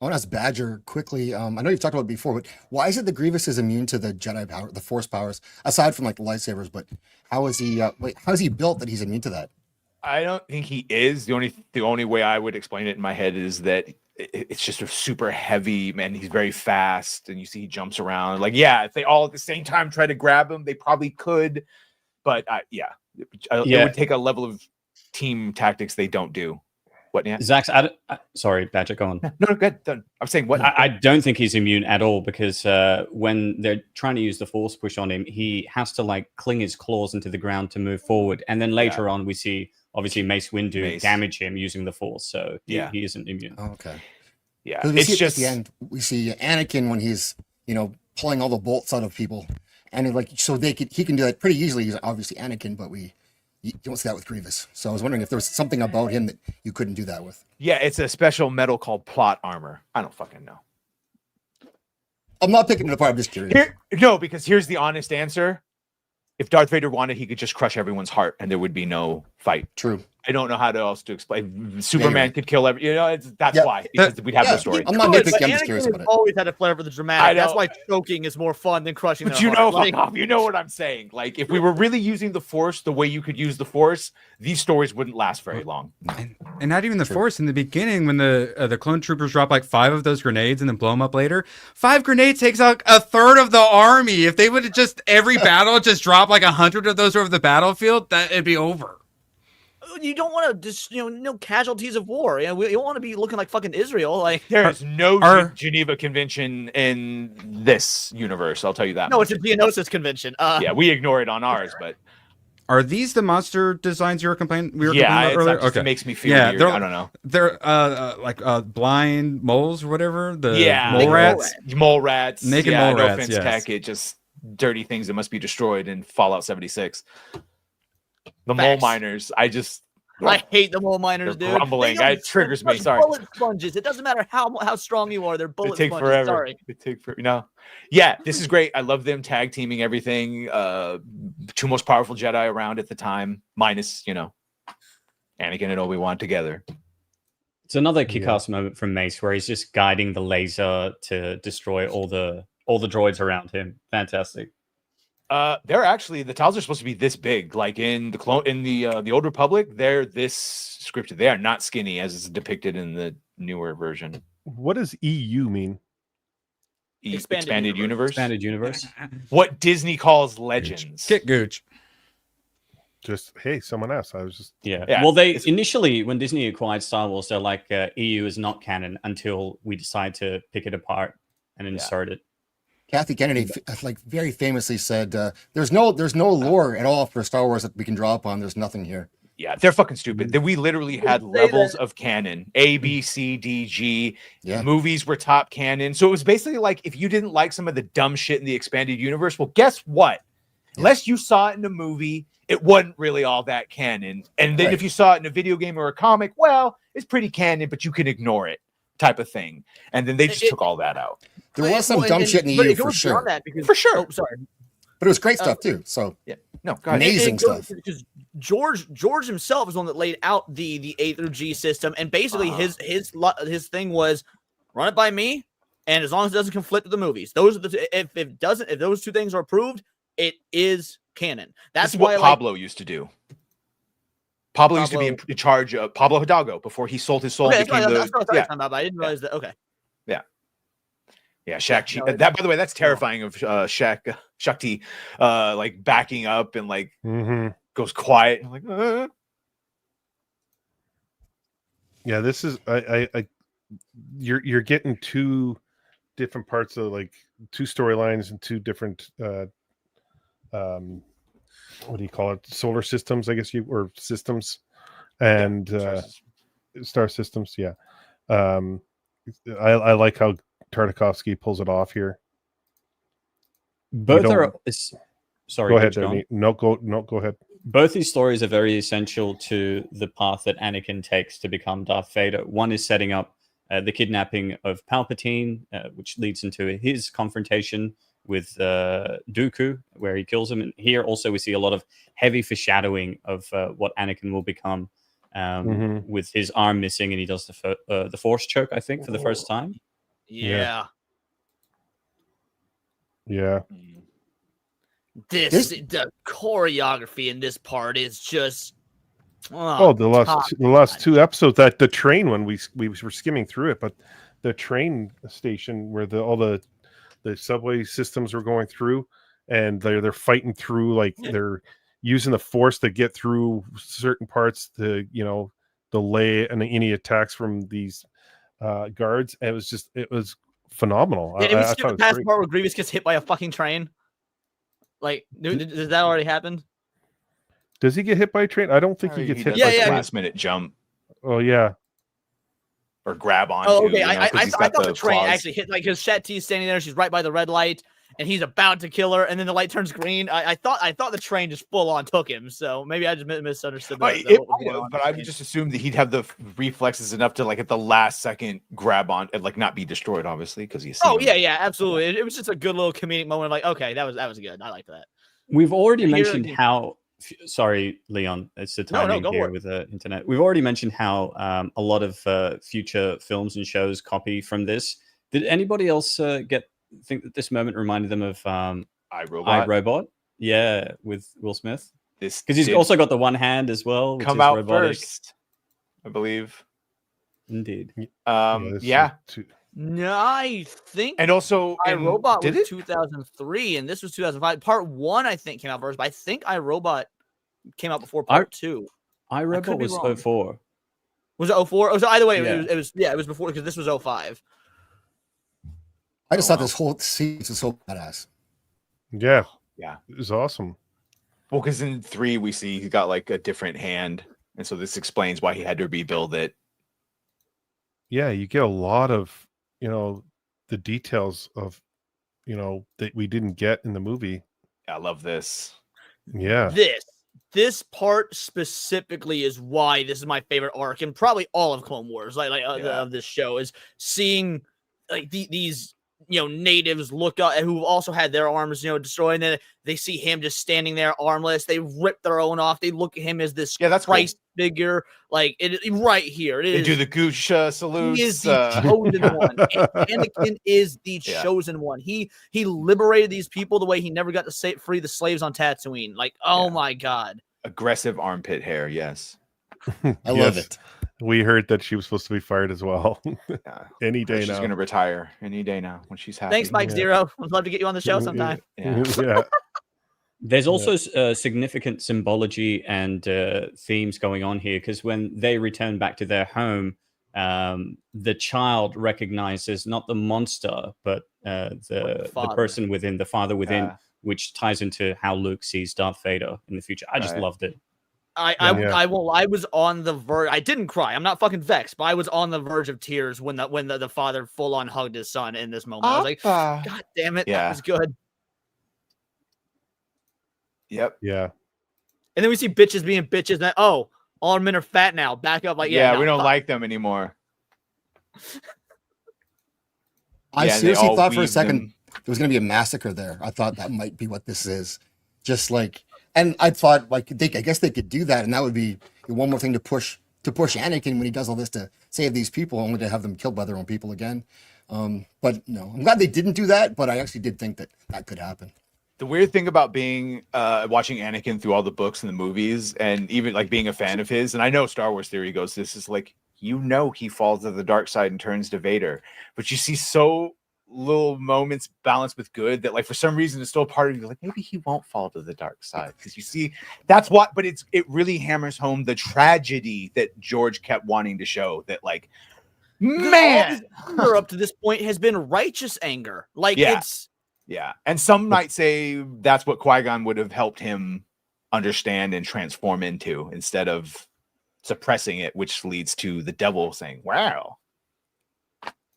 I want to ask Badger quickly. I know you've talked about it before, but why is it that Grievous is immune to the Jedi power, the Force powers, aside from like the lightsabers? But how is he? How is he built that he's immune to that? I don't think he is. The only way I would explain it in my head is that it's just a super heavy man. He's very fast, and you see he jumps around. Like, yeah, if they all at the same time try to grab him, they probably could. But it would take a level of team tactics they don't do. What? Yeah. Zaxx, sorry, Badger, go on. No, good. Done. I'm saying what? I don't think he's immune at all, because when they're trying to use the Force push on him, he has to like cling his claws into the ground to move forward. And then later on, we see obviously Mace Windu damage him using the Force, so he isn't immune. Oh, okay. Yeah, it's just at the end. We see Anakin when he's pulling all the bolts out of people, and he can do that pretty easily. He's obviously Anakin, but you don't see that with Grievous. So I was wondering if there was something about him that you couldn't do that with. Yeah, it's a special metal called plot armor. I don't fucking know. I'm not picking it apart. I'm just curious. No, because here's the honest answer. If Darth Vader wanted, he could just crush everyone's heart and there would be no fight. True. I don't know how else to explain. Superman could kill every. That's why, because we'd have no story. I'm not nitpicking. I'm just curious about it. Always had a flair for the dramatic. That's why choking is more fun than crushing. But their heart. fuck off. You know what I'm saying. Like, if we were really using the Force the way you could use the Force, these stories wouldn't last very long. And not even the Force. In the beginning, when the clone troopers drop like 5 of those grenades and then blow them up later, 5 grenades takes out a third of the army. If they would have just every battle just drop like 100 of those over the battlefield, that it'd be over. You don't want to just no casualties of war. You don't want to be looking like fucking Israel. Like, there's no Geneva Convention in this universe. I'll tell you that. No, it's a Geonosis Convention. Yeah, we ignore it on ours, but are these the monster designs we were complaining about earlier? Okay, it makes me feel weird. I don't know. They're like blind moles or whatever. The mole rats, naked mole no rats. Offense, tech, it just dirty things that must be destroyed in Fallout 76. The mole miners, I hate the mole miners, dude. Grumbling, it triggers me. Sorry. Bullet sponges. It doesn't matter how strong you are. They're bullet take sponges. Forever. Sorry. They take forever. No. Yeah, this is great. I love them tag teaming everything. 2 most powerful Jedi around at the time, minus Anakin and Obi-Wan together. It's another kick-ass moment from Mace where he's just guiding the laser to destroy all the droids around him. Fantastic. They're actually, the tiles are supposed to be this big. Like in the Old Republic, they're this scripted. They are not skinny as is depicted in the newer version. What does EU mean? Expanded universe. Expanded universe. What Disney calls legends. Get Gooch. Just hey, someone else. I was just yeah. Well, they initially, when Disney acquired Star Wars, they're like EU is not canon until we decide to pick it apart and insert it. Kathy Kennedy, like very famously said, "There's no lore at all for Star Wars that we can draw upon. There's nothing here." Yeah, they're fucking stupid. That we literally had levels of canon: A, B, C, D, G. Yeah. Movies were top canon, so it was basically like if you didn't like some of the dumb shit in the expanded universe, well, guess what? Unless you saw it in a movie, it wasn't really all that canon. And then if you saw it in a video game or a comic, well, it's pretty canon, but you can ignore it, type of thing. And then they just took all that out. There was some dumb shit in the EU for sure. For sure. Oh, sorry. But it was great stuff too. So yeah, no, go ahead. Amazing stuff. Because George himself is the one that laid out the A through G system, and basically his thing was run it by me, and as long as it doesn't conflict with the movies, those are the if those 2 things are approved, it is canon. That's what Pablo used to do. Pablo used to be in charge of Pablo Hidalgo before he sold his soul. Okay, that's what I was talking about. I didn't realize that. Okay. Yeah, Shaq. no, That, by the way, that's terrifying of Shakti, like backing up and like goes quiet. I'm like, Yeah, this is I you're getting two different parts of like two storylines and two different what do you call it? Solar systems, I guess or systems and star systems. Yeah. I like how Tartakovsky pulls it off here. Both are. Sorry, go ahead. John. No, go ahead. Both these stories are very essential to the path that Anakin takes to become Darth Vader. One is setting up the kidnapping of Palpatine, which leads into his confrontation with Dooku, where he kills him. And here also we see a lot of heavy foreshadowing of what Anakin will become with his arm missing, and he does the Force choke, I think, for the first time. Yeah. The choreography in this part is just the last two episodes, that the train when we were skimming through it, but the train station where all the subway systems were going through, and they're fighting through, like they're using the Force to get through certain parts to delay any attacks from these guards. It was phenomenal. Did we I skip thought the it was past great. part where Grievous gets hit by a fucking train? Like, does that already happen? Does he get hit by a train? I don't think he gets hit. Yeah, by a train. last minute jump. Oh yeah. Or grab on. Oh, okay. I thought the train actually hit, like, because Shat T's standing there, she's right by the red light, and he's about to kill her, and then the light turns green. I thought the train just full on took him, so maybe I just misunderstood that. But I would just assume that he'd have the reflexes enough to, like, at the last second grab on and, like, not be destroyed, obviously, because he's. Yeah, absolutely. It was just a good little comedic moment. Like, okay, that was good. I like that. We've already mentioned how. Sorry, Leon. It's the timing here with the internet. We've already mentioned how a lot of future films and shows copy from this. Did anybody else think that this moment reminded them of iRobot? Yeah, with Will Smith. Because he's also got the one hand as well, which come is out robotic. first, I believe. Indeed. No, I think, and also iRobot was 2003, and this was 2005. Part 1, I think, came out first, but I think iRobot came out before Part 2. iRobot was 04. Was it 04? Oh, so either way, it was before, because this was 05. I just thought this whole series was so badass. Yeah, it was awesome. Well, because in 3 we see he got like a different hand, and so this explains why he had to rebuild it. Yeah, you get a lot of the details of that we didn't get in the movie. I love this. Yeah, this part specifically is why this is my favorite arc, and probably all of Clone Wars, of this show, is seeing like these natives look up, who also had their arms destroyed, and then they see him just standing there armless. They rip their own off. They look at him as this Christ figure, like right here. They do the Gooch salutes. He is the chosen one. Anakin is the chosen one. He liberated these people the way he never got to free the slaves on Tatooine. Like, oh my god, aggressive armpit hair. Yes, I love it. We heard that she was supposed to be fired as well. Any day now. She's going to retire any day now when she's happy. Thanks, Mike Zero. I'd love to get you on the show sometime. Yeah. There's also significant symbology and themes going on here, because when they return back to their home, the child recognizes not the monster, but the person within, the father within, which ties into how Luke sees Darth Vader in the future. I just loved it. I was on the verge. I didn't cry. I'm not fucking vexed, but I was on the verge of tears when the father full on hugged his son in this moment. I was like, God damn it, that was good. Yep. Yeah. And then we see bitches being bitches. And all men are fat now. Back up, like we don't like them anymore. I seriously thought for a second there was going to be a massacre there. I thought that might be what this is. Just like. And I thought, like, I guess they could do that, and that would be one more thing to push Anakin when he does all this to save these people, only to have them killed by their own people again. But no, I'm glad they didn't do that. But I actually did think that could happen. The weird thing about being watching Anakin through all the books and the movies, and even like being a fan of his, and I know Star Wars Theory goes, this is like you know he falls to the dark side and turns to Vader, but you see so little moments balanced with good that, like, for some reason it's still part of you like, maybe he won't fall to the dark side, because you see that's what, but it really hammers home the tragedy that George kept wanting to show, that, like, man, anger up to this point has been righteous anger. Like, it's and some might say that's what Qui-Gon would have helped him understand and transform into, instead of suppressing it, which leads to the devil saying, well,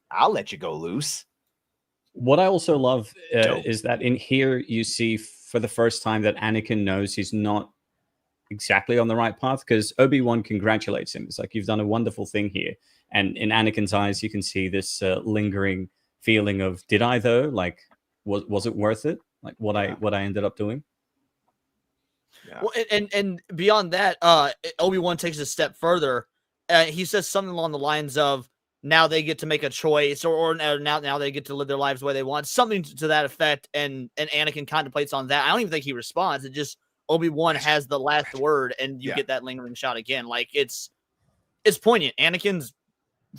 I'll let you go loose. What I also love is that in here you see for the first time that Anakin knows he's not exactly on the right path, because Obi-Wan congratulates him. It's like, you've done a wonderful thing here. And in Anakin's eyes, you can see this lingering feeling of, did I though? Like, was it worth it? Like what I ended up doing? Yeah. Well, and beyond that, Obi-Wan takes a step further. He says something along the lines of, now they get to make a choice, or now they get to live their lives the way they want, something to that effect. And Anakin contemplates on that. I don't even think he responds. It just, Obi-Wan has the last word, and you get that lingering shot again. Like, it's poignant. Anakin's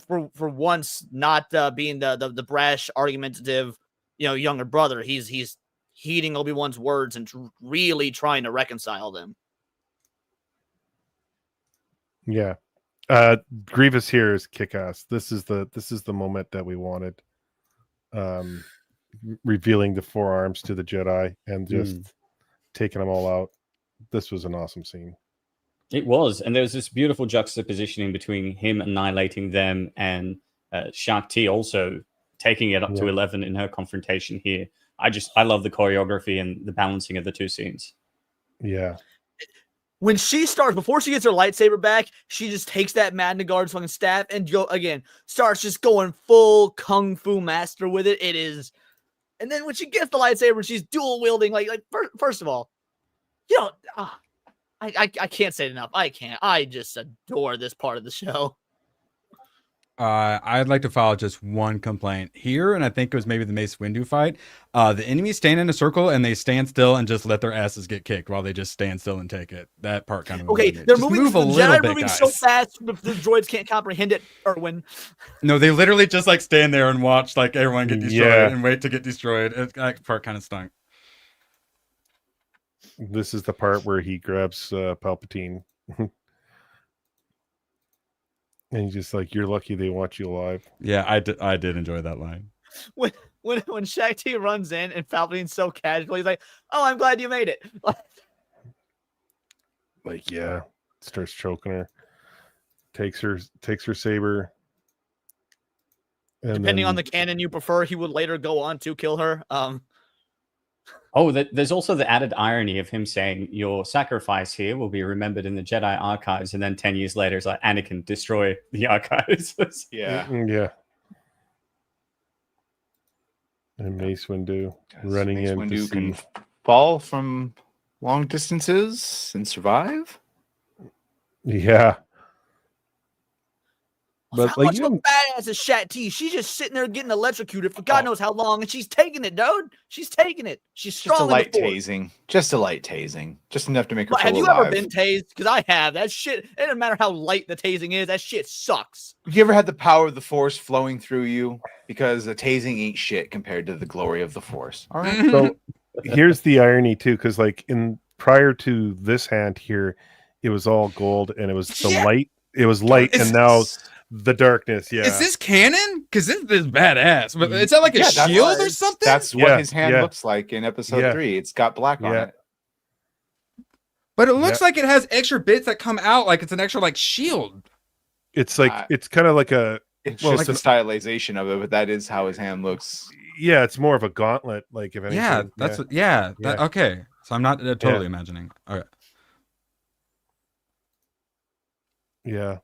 for once not being the brash, argumentative, younger brother. He's heeding Obi-Wan's words and really trying to reconcile them. Yeah. Grievous here is kick-ass. This is the moment that we wanted. Revealing the forearms to the Jedi and just taking them all out. This was an awesome scene. It was, and there's this beautiful juxtapositioning between him annihilating them and Shakti also taking it up to 11 in her confrontation here. I love the choreography and the balancing of the two scenes. Yeah. When she starts, before she gets her lightsaber back, she just takes that Magna Guard's fucking staff and starts just going full kung fu master with it. It is, and then when she gets the lightsaber, she's dual wielding. Like first of all, I can't say it enough. I can't. I just adore this part of the show. I'd like to file just one complaint here, and I think it was maybe the Mace Windu fight. The enemies stand in a circle and they stand still and just let their asses get kicked while they just stand still and take it. That part kind of okay. They're moving. The Jedi moving so fast, the droids can't comprehend it. Erwin. No, they literally just like stand there and watch like everyone get destroyed and wait to get destroyed. That part kind of stunk. This is the part where he grabs Palpatine. And he's just like, you're lucky they want you alive. Yeah, I did enjoy that line. When Shakti runs in and Palpatine's so casual, he's like, oh, I'm glad you made it. Like, yeah. Starts choking her. Takes her saber. And depending on the canon you prefer, he would later go on to kill her. There's also the added irony of him saying, your sacrifice here will be remembered in the Jedi archives, and then 10 years later it's like, Anakin, destroy the archives. Yeah. And Mace Windu running in. Mace Windu can fall from long distances and survive. Yeah. But how much of a badass is Shakti? She's just sitting there getting electrocuted for God knows how long, and she's taking it, dude. She's taking it. She's strong. Just a light tasing. Just a light tasing. Just enough to make her feel Have you alive. ever been tased? Because I have. That shit, it doesn't matter how light the tasing is, that shit sucks. Have you ever had the power of the Force flowing through you? Because the tasing ain't shit compared to the glory of the Force. All right. So here's the irony too, because like prior to this hand here, it was all gold and it was the light. It was light, and now the darkness. Yeah. Is this canon? Because this is badass. But is that like a shield or something? That's what his hand looks like in episode 3. It's got black on it. But it looks like it has extra bits that come out, like it's an extra like shield. It's like it's kind of like a. It's just the stylization of it, but that is how his hand looks. Yeah, it's more of a gauntlet, like if anything. Yeah, that's okay. So I'm not totally imagining. All right. Yeah.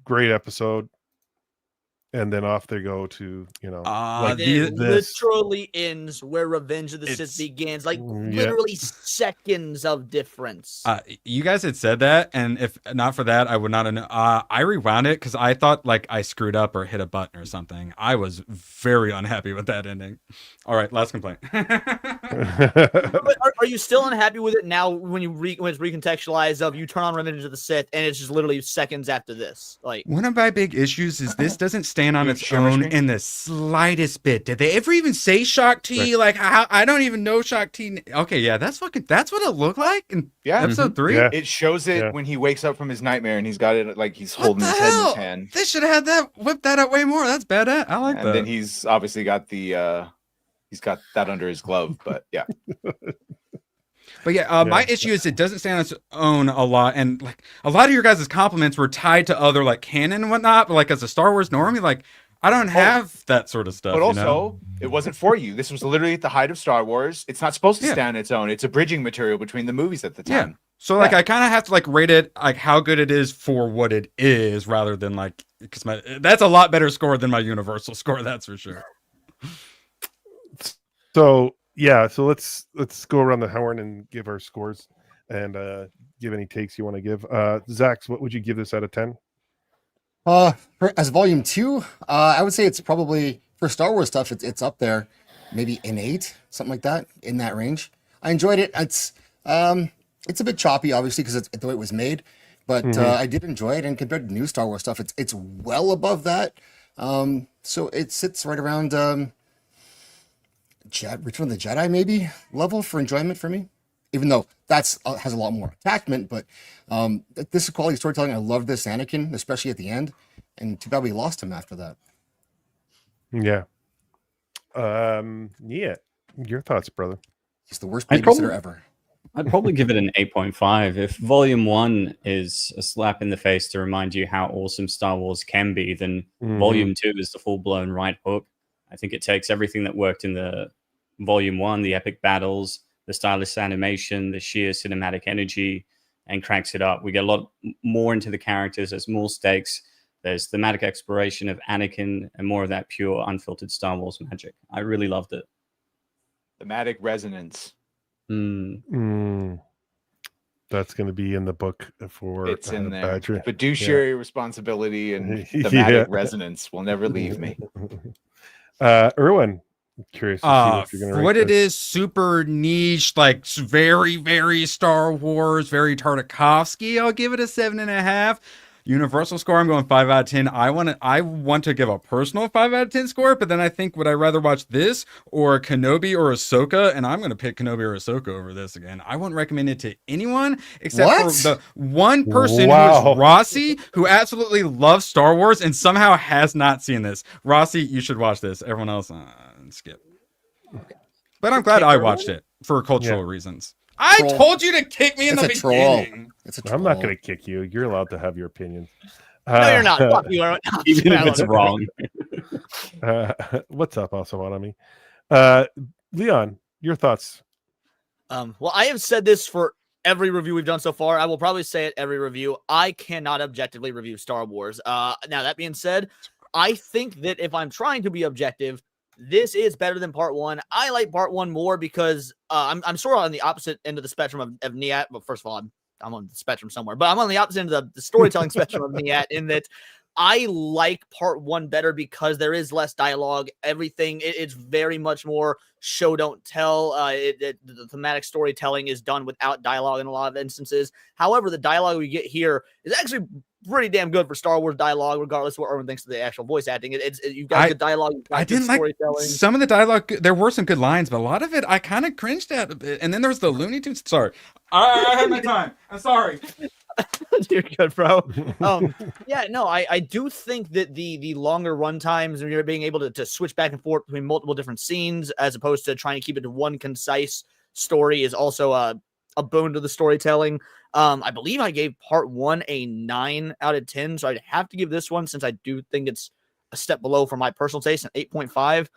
Great episode. And then off they go to, like it literally ends where Revenge of the Sith begins. Like literally seconds of difference. You guys had said that, and if not for that, I would not have known. I rewound it because I thought like I screwed up or hit a button or something. I was very unhappy with that ending. All right, last complaint. Are Are you still unhappy with it now when when it's recontextualized of you turn on Revenge of the Sith and it's just literally seconds after this? Like, one of my big issues is this doesn't stand on You its share my own screen? in the slightest bit. Did they ever even say Shock T? Right. Like, I don't even know Shock T. Okay, yeah, that's what it looked like in Yeah. episode 3. Yeah. It shows it Yeah. when he wakes up from his nightmare and he's got it like he's What holding the his head in his hell? hand. They should have had that, whip that up way more. That's badass. I like And that. then he's obviously got the he's got that under his glove. But yeah. But yeah, my issue is it doesn't stand on its own a lot, and like a lot of your guys' compliments were tied to other like canon and whatnot. But like as a Star Wars normie, like I don't have that sort of stuff. But you know? also, it wasn't for you. This was literally at the height of Star Wars. It's not supposed to Yeah. stand on its own. It's a bridging material between the movies at the Yeah. time. So like Yeah. I kind of have to like rate it like how good it is for what it is, rather than like because that's a lot better score than my Universal score. That's for sure. So yeah, so let's go around the horn and give our scores and give any takes you want to give. Zaxx, what would you give this out of 10? As volume 2, I would say it's probably for Star Wars stuff. It's up there, maybe an 8, something like that, in that range. I enjoyed it. It's a bit choppy, obviously, because it's the way it was made, but I did enjoy it. And compared to new Star Wars stuff, it's well above that. So it sits right around Return of the Jedi maybe level for enjoyment for me. Even though that's has a lot more attachment, but this is quality storytelling. I love this Anakin, especially at the end, and too bad we lost him after that. Yeah. Yeah. Your thoughts, brother? He's the worst I'd babysitter ever. I'd probably give it an 8.5. If Volume 1 is a slap in the face to remind you how awesome Star Wars can be, then Volume 2 is the full-blown right hook. I think it takes everything that worked in the Volume 1, the epic battles, the stylish animation, the sheer cinematic energy, and cracks it up. We get a lot more into the characters. There's more stakes. There's thematic exploration of Anakin and more of that pure, unfiltered Star Wars magic. I really loved it. Thematic resonance. That's going to be in the book for It's in there. Badger. Fiduciary responsibility and Yeah. thematic resonance will never leave me. Erwin, I'm curious to see if you're going to For what it is, super niche, like very, very Star Wars, very Tartakovsky. I'll give it a 7.5. Universal score, I'm going 5 out of 10. I want to give a personal 5 out of 10 score, but then I think would I rather watch this or Kenobi or Ahsoka? And I'm going to pick Kenobi or Ahsoka over this again. I wouldn't recommend it to anyone except for the one person who is Rossi, who absolutely loves Star Wars and somehow has not seen this. Rossi, you should watch this. Everyone else, skip. But I'm glad I watched it for cultural reasons. I told you to kick me in the beginning. It's a troll. I'm not going to kick you. You're allowed to have your opinions. no, you're not. Fuck you, Erwin. Even if it's wrong. What's up, Asawanami? Leon, your thoughts? Well, I have said this for every review we've done so far. I will probably say it every review. I cannot objectively review Star Wars. Now, that being said, I think that if I'm trying to be objective, this is better than part 1. I like part 1 more because I'm sort of on the opposite end of the spectrum of Niat. Well, first of all, I'm on the spectrum somewhere, but I'm on the opposite end of the storytelling spectrum of Niat in that I like part 1 better because there is less dialogue. Everything, it's very much more show, don't tell. The thematic storytelling is done without dialogue in a lot of instances. However, the dialogue we get here is actually pretty damn good for Star Wars dialogue, regardless of what Erwin thinks of the actual voice acting. You've got good dialogue. I didn't like some of the dialogue. There were some good lines, but a lot of it I kind of cringed at a bit. And then there was the Looney Tunes. Sorry, I had my time. I'm sorry. You're good, bro. Yeah, no, I do think that the longer run times and you're being able to switch back and forth between multiple different scenes as opposed to trying to keep it to one concise story is also a boon to the storytelling. I believe I gave part 1 a 9 out of 10, so I'd have to give this one, since I do think it's a step below for my personal taste, an 8.5.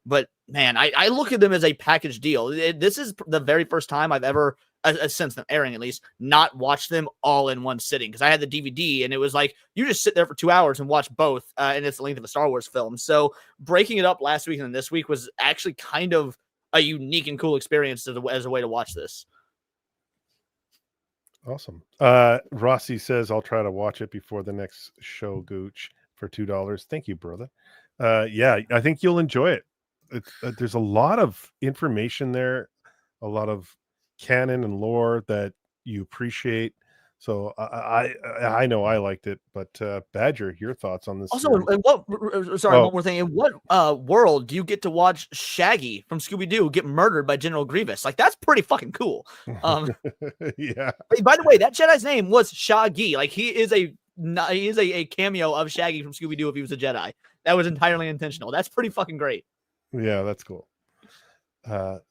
But man, I look at them as a package deal. This is the very first time I've ever, since them airing at least, not watched them all in one sitting, because I had the DVD and it was like you just sit there for 2 hours and watch both, and it's the length of a Star Wars film. So breaking it up last week and this week was actually kind of a unique and cool experience as a way to watch this. Awesome. Rossi says, I'll try to watch it before the next show, Gooch, for $2. Thank you, brother. Yeah, I think you'll enjoy it. There's a lot of information there, a lot of canon and lore that you appreciate. So I know I liked it, but Badger, your thoughts on this? Also, series? and what? Sorry, Oh. one more thing. In what world do you get to watch Shaggy from Scooby Doo get murdered by General Grievous? Like, that's pretty fucking cool. Yeah. By the way, that Jedi's name was Shaggy. Like, he is a cameo of Shaggy from Scooby Doo if he was a Jedi. That was entirely intentional. That's pretty fucking great. Yeah, that's cool. The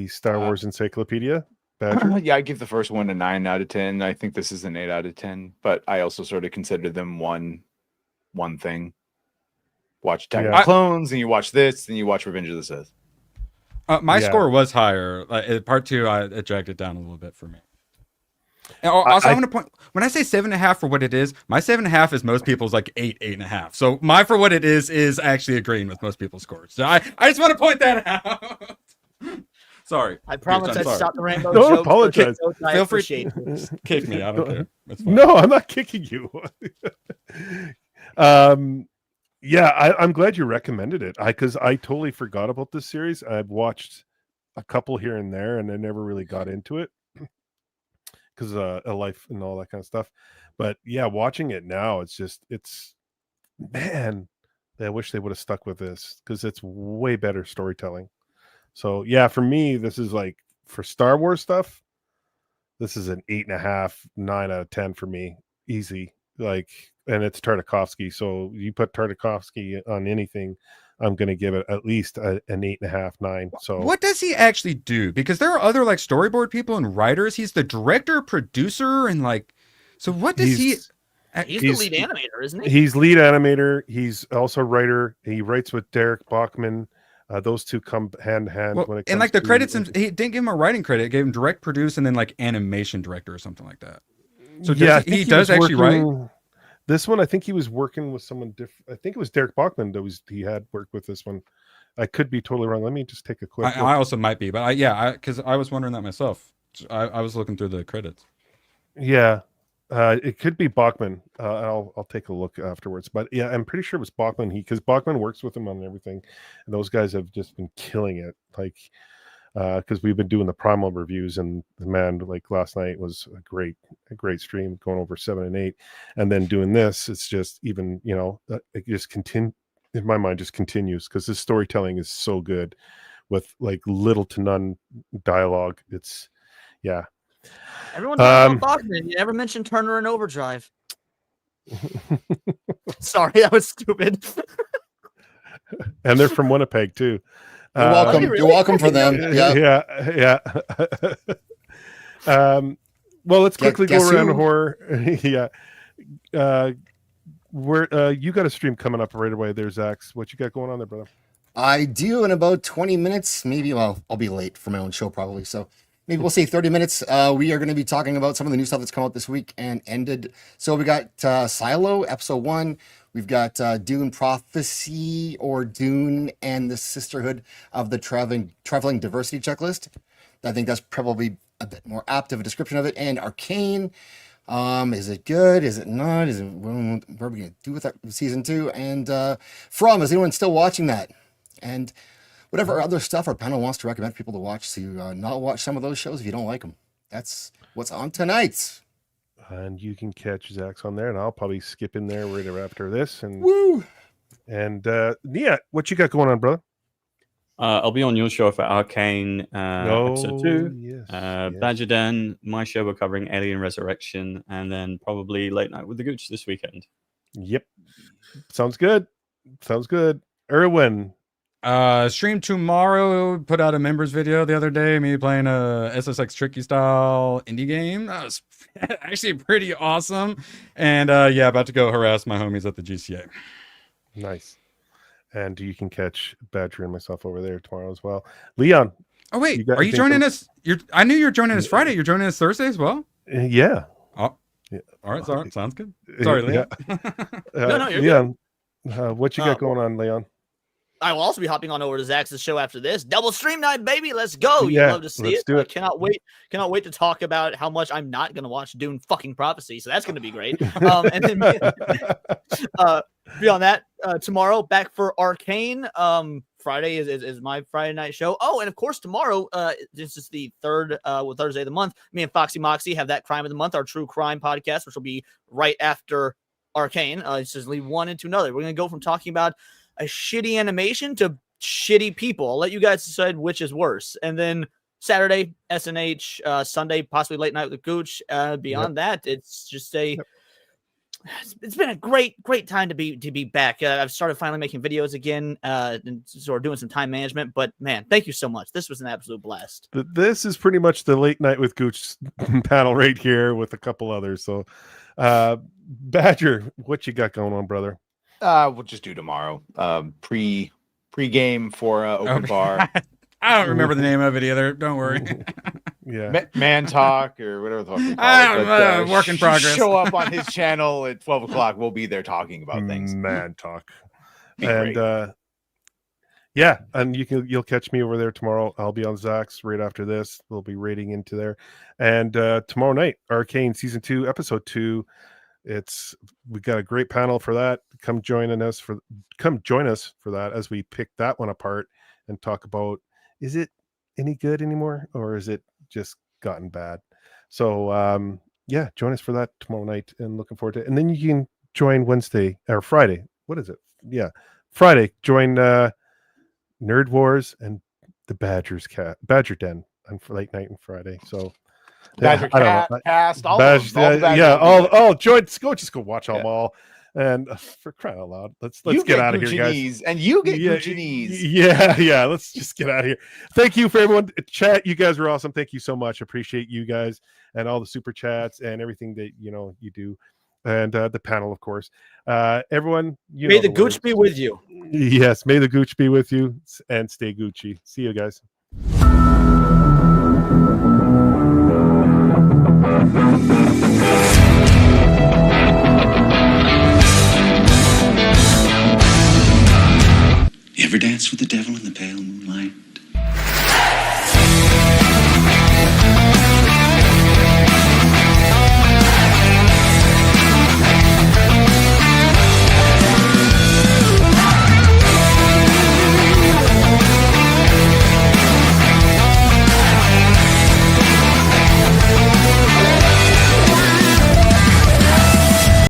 Star Wars Encyclopedia, Badger. Yeah, I give the first one a 9 out of 10. I think this is an 8 out of 10, but I also sort of consider them one thing. Watch Attack of the Clones, and you watch this, and you watch Revenge of the Sith. My score was higher. Part 2, it dragged it down a little bit for me. And also, I want to point, when I say 7.5 for what it is, my 7.5 is most people's like 8.5. So my for what it is actually agreeing with most people's scores. So I just want to point that out. Sorry. I promise I'd stop the rainbow Don't jokes. apologize. Feel free to kick me. I don't care. It's fine. No, I'm not kicking you. Yeah, I'm glad you recommended it. Because I totally forgot about this series. I've watched a couple here and there, and I never really got into it because a life and all that kind of stuff. But yeah, watching it now, it's man, I wish they would have stuck with this because it's way better storytelling. So yeah, for me, this is like for Star Wars stuff. This is an 8.5, 9 out of 10 for me, easy. Like, and it's Tartakovsky. So you put Tartakovsky on anything, I'm going to give it at least an 8.5, 9. So what does he actually do? Because there are other like storyboard people and writers. He's the director, producer, and like, so what does he? He's the lead animator, isn't he? He's lead animator. He's also writer. He writes with Derek Bachman. Those two come hand in hand when it comes and like the to, credits, he didn't give him a writing credit. It gave him direct produce and then like animation director or something like that. So yeah, he does actually write. This one, I think he was working with someone different. I think it was Derek Bachman that he had worked with this one. I could be totally wrong. Let me just take a quick look. I also might be, but because I was wondering that myself. I was looking through the credits. Yeah, it could be Bachman. I'll take a look afterwards. But yeah, I'm pretty sure it was Bachman. Because Bachman works with him on everything, and those guys have just been killing it. Like, because we've been doing the Primal reviews, and man, like last night was a great stream, going over 7 and 8, and then doing this, it's just even it just continue in my mind, just continues because this storytelling is so good with like little to none dialogue. It's Everyone talks about Bachman. You never mentioned Turner and Overdrive. Sorry, that was stupid. And they're from Winnipeg too. You're welcome. You're welcome for them. Yeah. Well, let's quickly go around horror. Where you got a stream coming up right away there, Zaxx. What you got going on there, brother? I do in about 20 minutes, maybe. Well, I'll be late for my own show probably, so maybe we'll say 30 minutes. We are going to be talking about some of the new stuff that's come out this week and ended. So we got Silo, episode 1. We've got Dune Prophecy, or Dune and the Sisterhood of the Traveling Diversity Checklist. I think that's probably a bit more apt of a description of it. And Arcane. Is it good? Is it not? What are we going to do with that season 2? And is anyone still watching that? And whatever other stuff our panel wants to recommend people to watch, so you not watch some of those shows if you don't like them. That's what's on tonight. And you can catch Zaxx on there, and I'll probably skip in there right after this. And woo! And what you got going on, brother? I'll be on your show for Arcane episode 2. Yes, Badger Den, my show we're covering Alien Resurrection, and then probably Late Night with the Gooch this weekend. Yep. Sounds good. Erwin. Stream tomorrow. Put out a members video the other day, me playing a SSX Tricky style indie game. That was actually pretty awesome. And about to go harass my homies at the GCA. Nice. And you can catch Badger and myself over there tomorrow as well. Leon. Oh wait, are you joining us? I knew you were joining us Friday. You're joining us Thursday as well? Yeah. Oh, yeah. All right. Sorry. Sounds good. Sorry, Leon. No, you're Leon. What you got going on, Leon? I will also be hopping on over to Zaxx's show after this. Double stream night, baby. Let's go. You'd Yeah, love to see let's it. do it. Cannot wait to talk about how much I'm not going to watch Dune fucking Prophecy. So that's going to be great. And then beyond that, tomorrow back for Arcane. Friday is my Friday night show. Oh, and of course tomorrow, this is the third Thursday of the month. Me and Foxy Moxie have that Crime of the Month, our true crime podcast, which will be right after Arcane. It's just lead one into another. We're gonna go from talking about a shitty animation to shitty people. I'll let you guys decide which is worse. And then Saturday, SNH, Sunday, possibly late night with Gooch. Beyond that, it's just it's been a great time to be back. I've started finally making videos again, and sort of doing some time management. But man, thank you so much. This was an absolute blast. This is pretty much the late night with Gooch panel right here with a couple others. So, Badger, what you got going on, brother? We'll just do tomorrow. Pre-game for open bar. I don't remember the name of it either. Don't worry. Yeah, Man Talk or whatever the fuck we call I it. don't But, know, work in progress. Show up on his channel at 12 o'clock. We'll be there talking about things. Man Talk. Be And great. yeah, and you'll catch me over there tomorrow. I'll be on Zaxx right after this. We'll be raiding into there. And tomorrow night, Arcane season 2, episode 2. We got a great panel for that. Come join us for that as we pick that one apart and talk about, is it any good anymore or is it just gotten bad? So yeah, join us for that tomorrow night and looking forward to it. And then you can join Wednesday or Friday. What is it? Yeah, Friday. Join Nerd Wars and the Badger Den on late night and Friday. So Badger I don't know. Cat, Cast, all Badger, of them. All the Badgers yeah, will be there. join. Just go watch them Yeah. all. And for crying out loud, let's You get out of here, Gucci guys. knees, and you get Gucci knees. Yeah. Let's just get out of here. Thank you for everyone. Chat, you guys are awesome. Thank you so much. Appreciate you guys and all the super chats and everything that you do, and the panel, of course. Everyone, May the Gooch be with you. Yes, may the Gooch be with you, and stay Gucci. See you guys.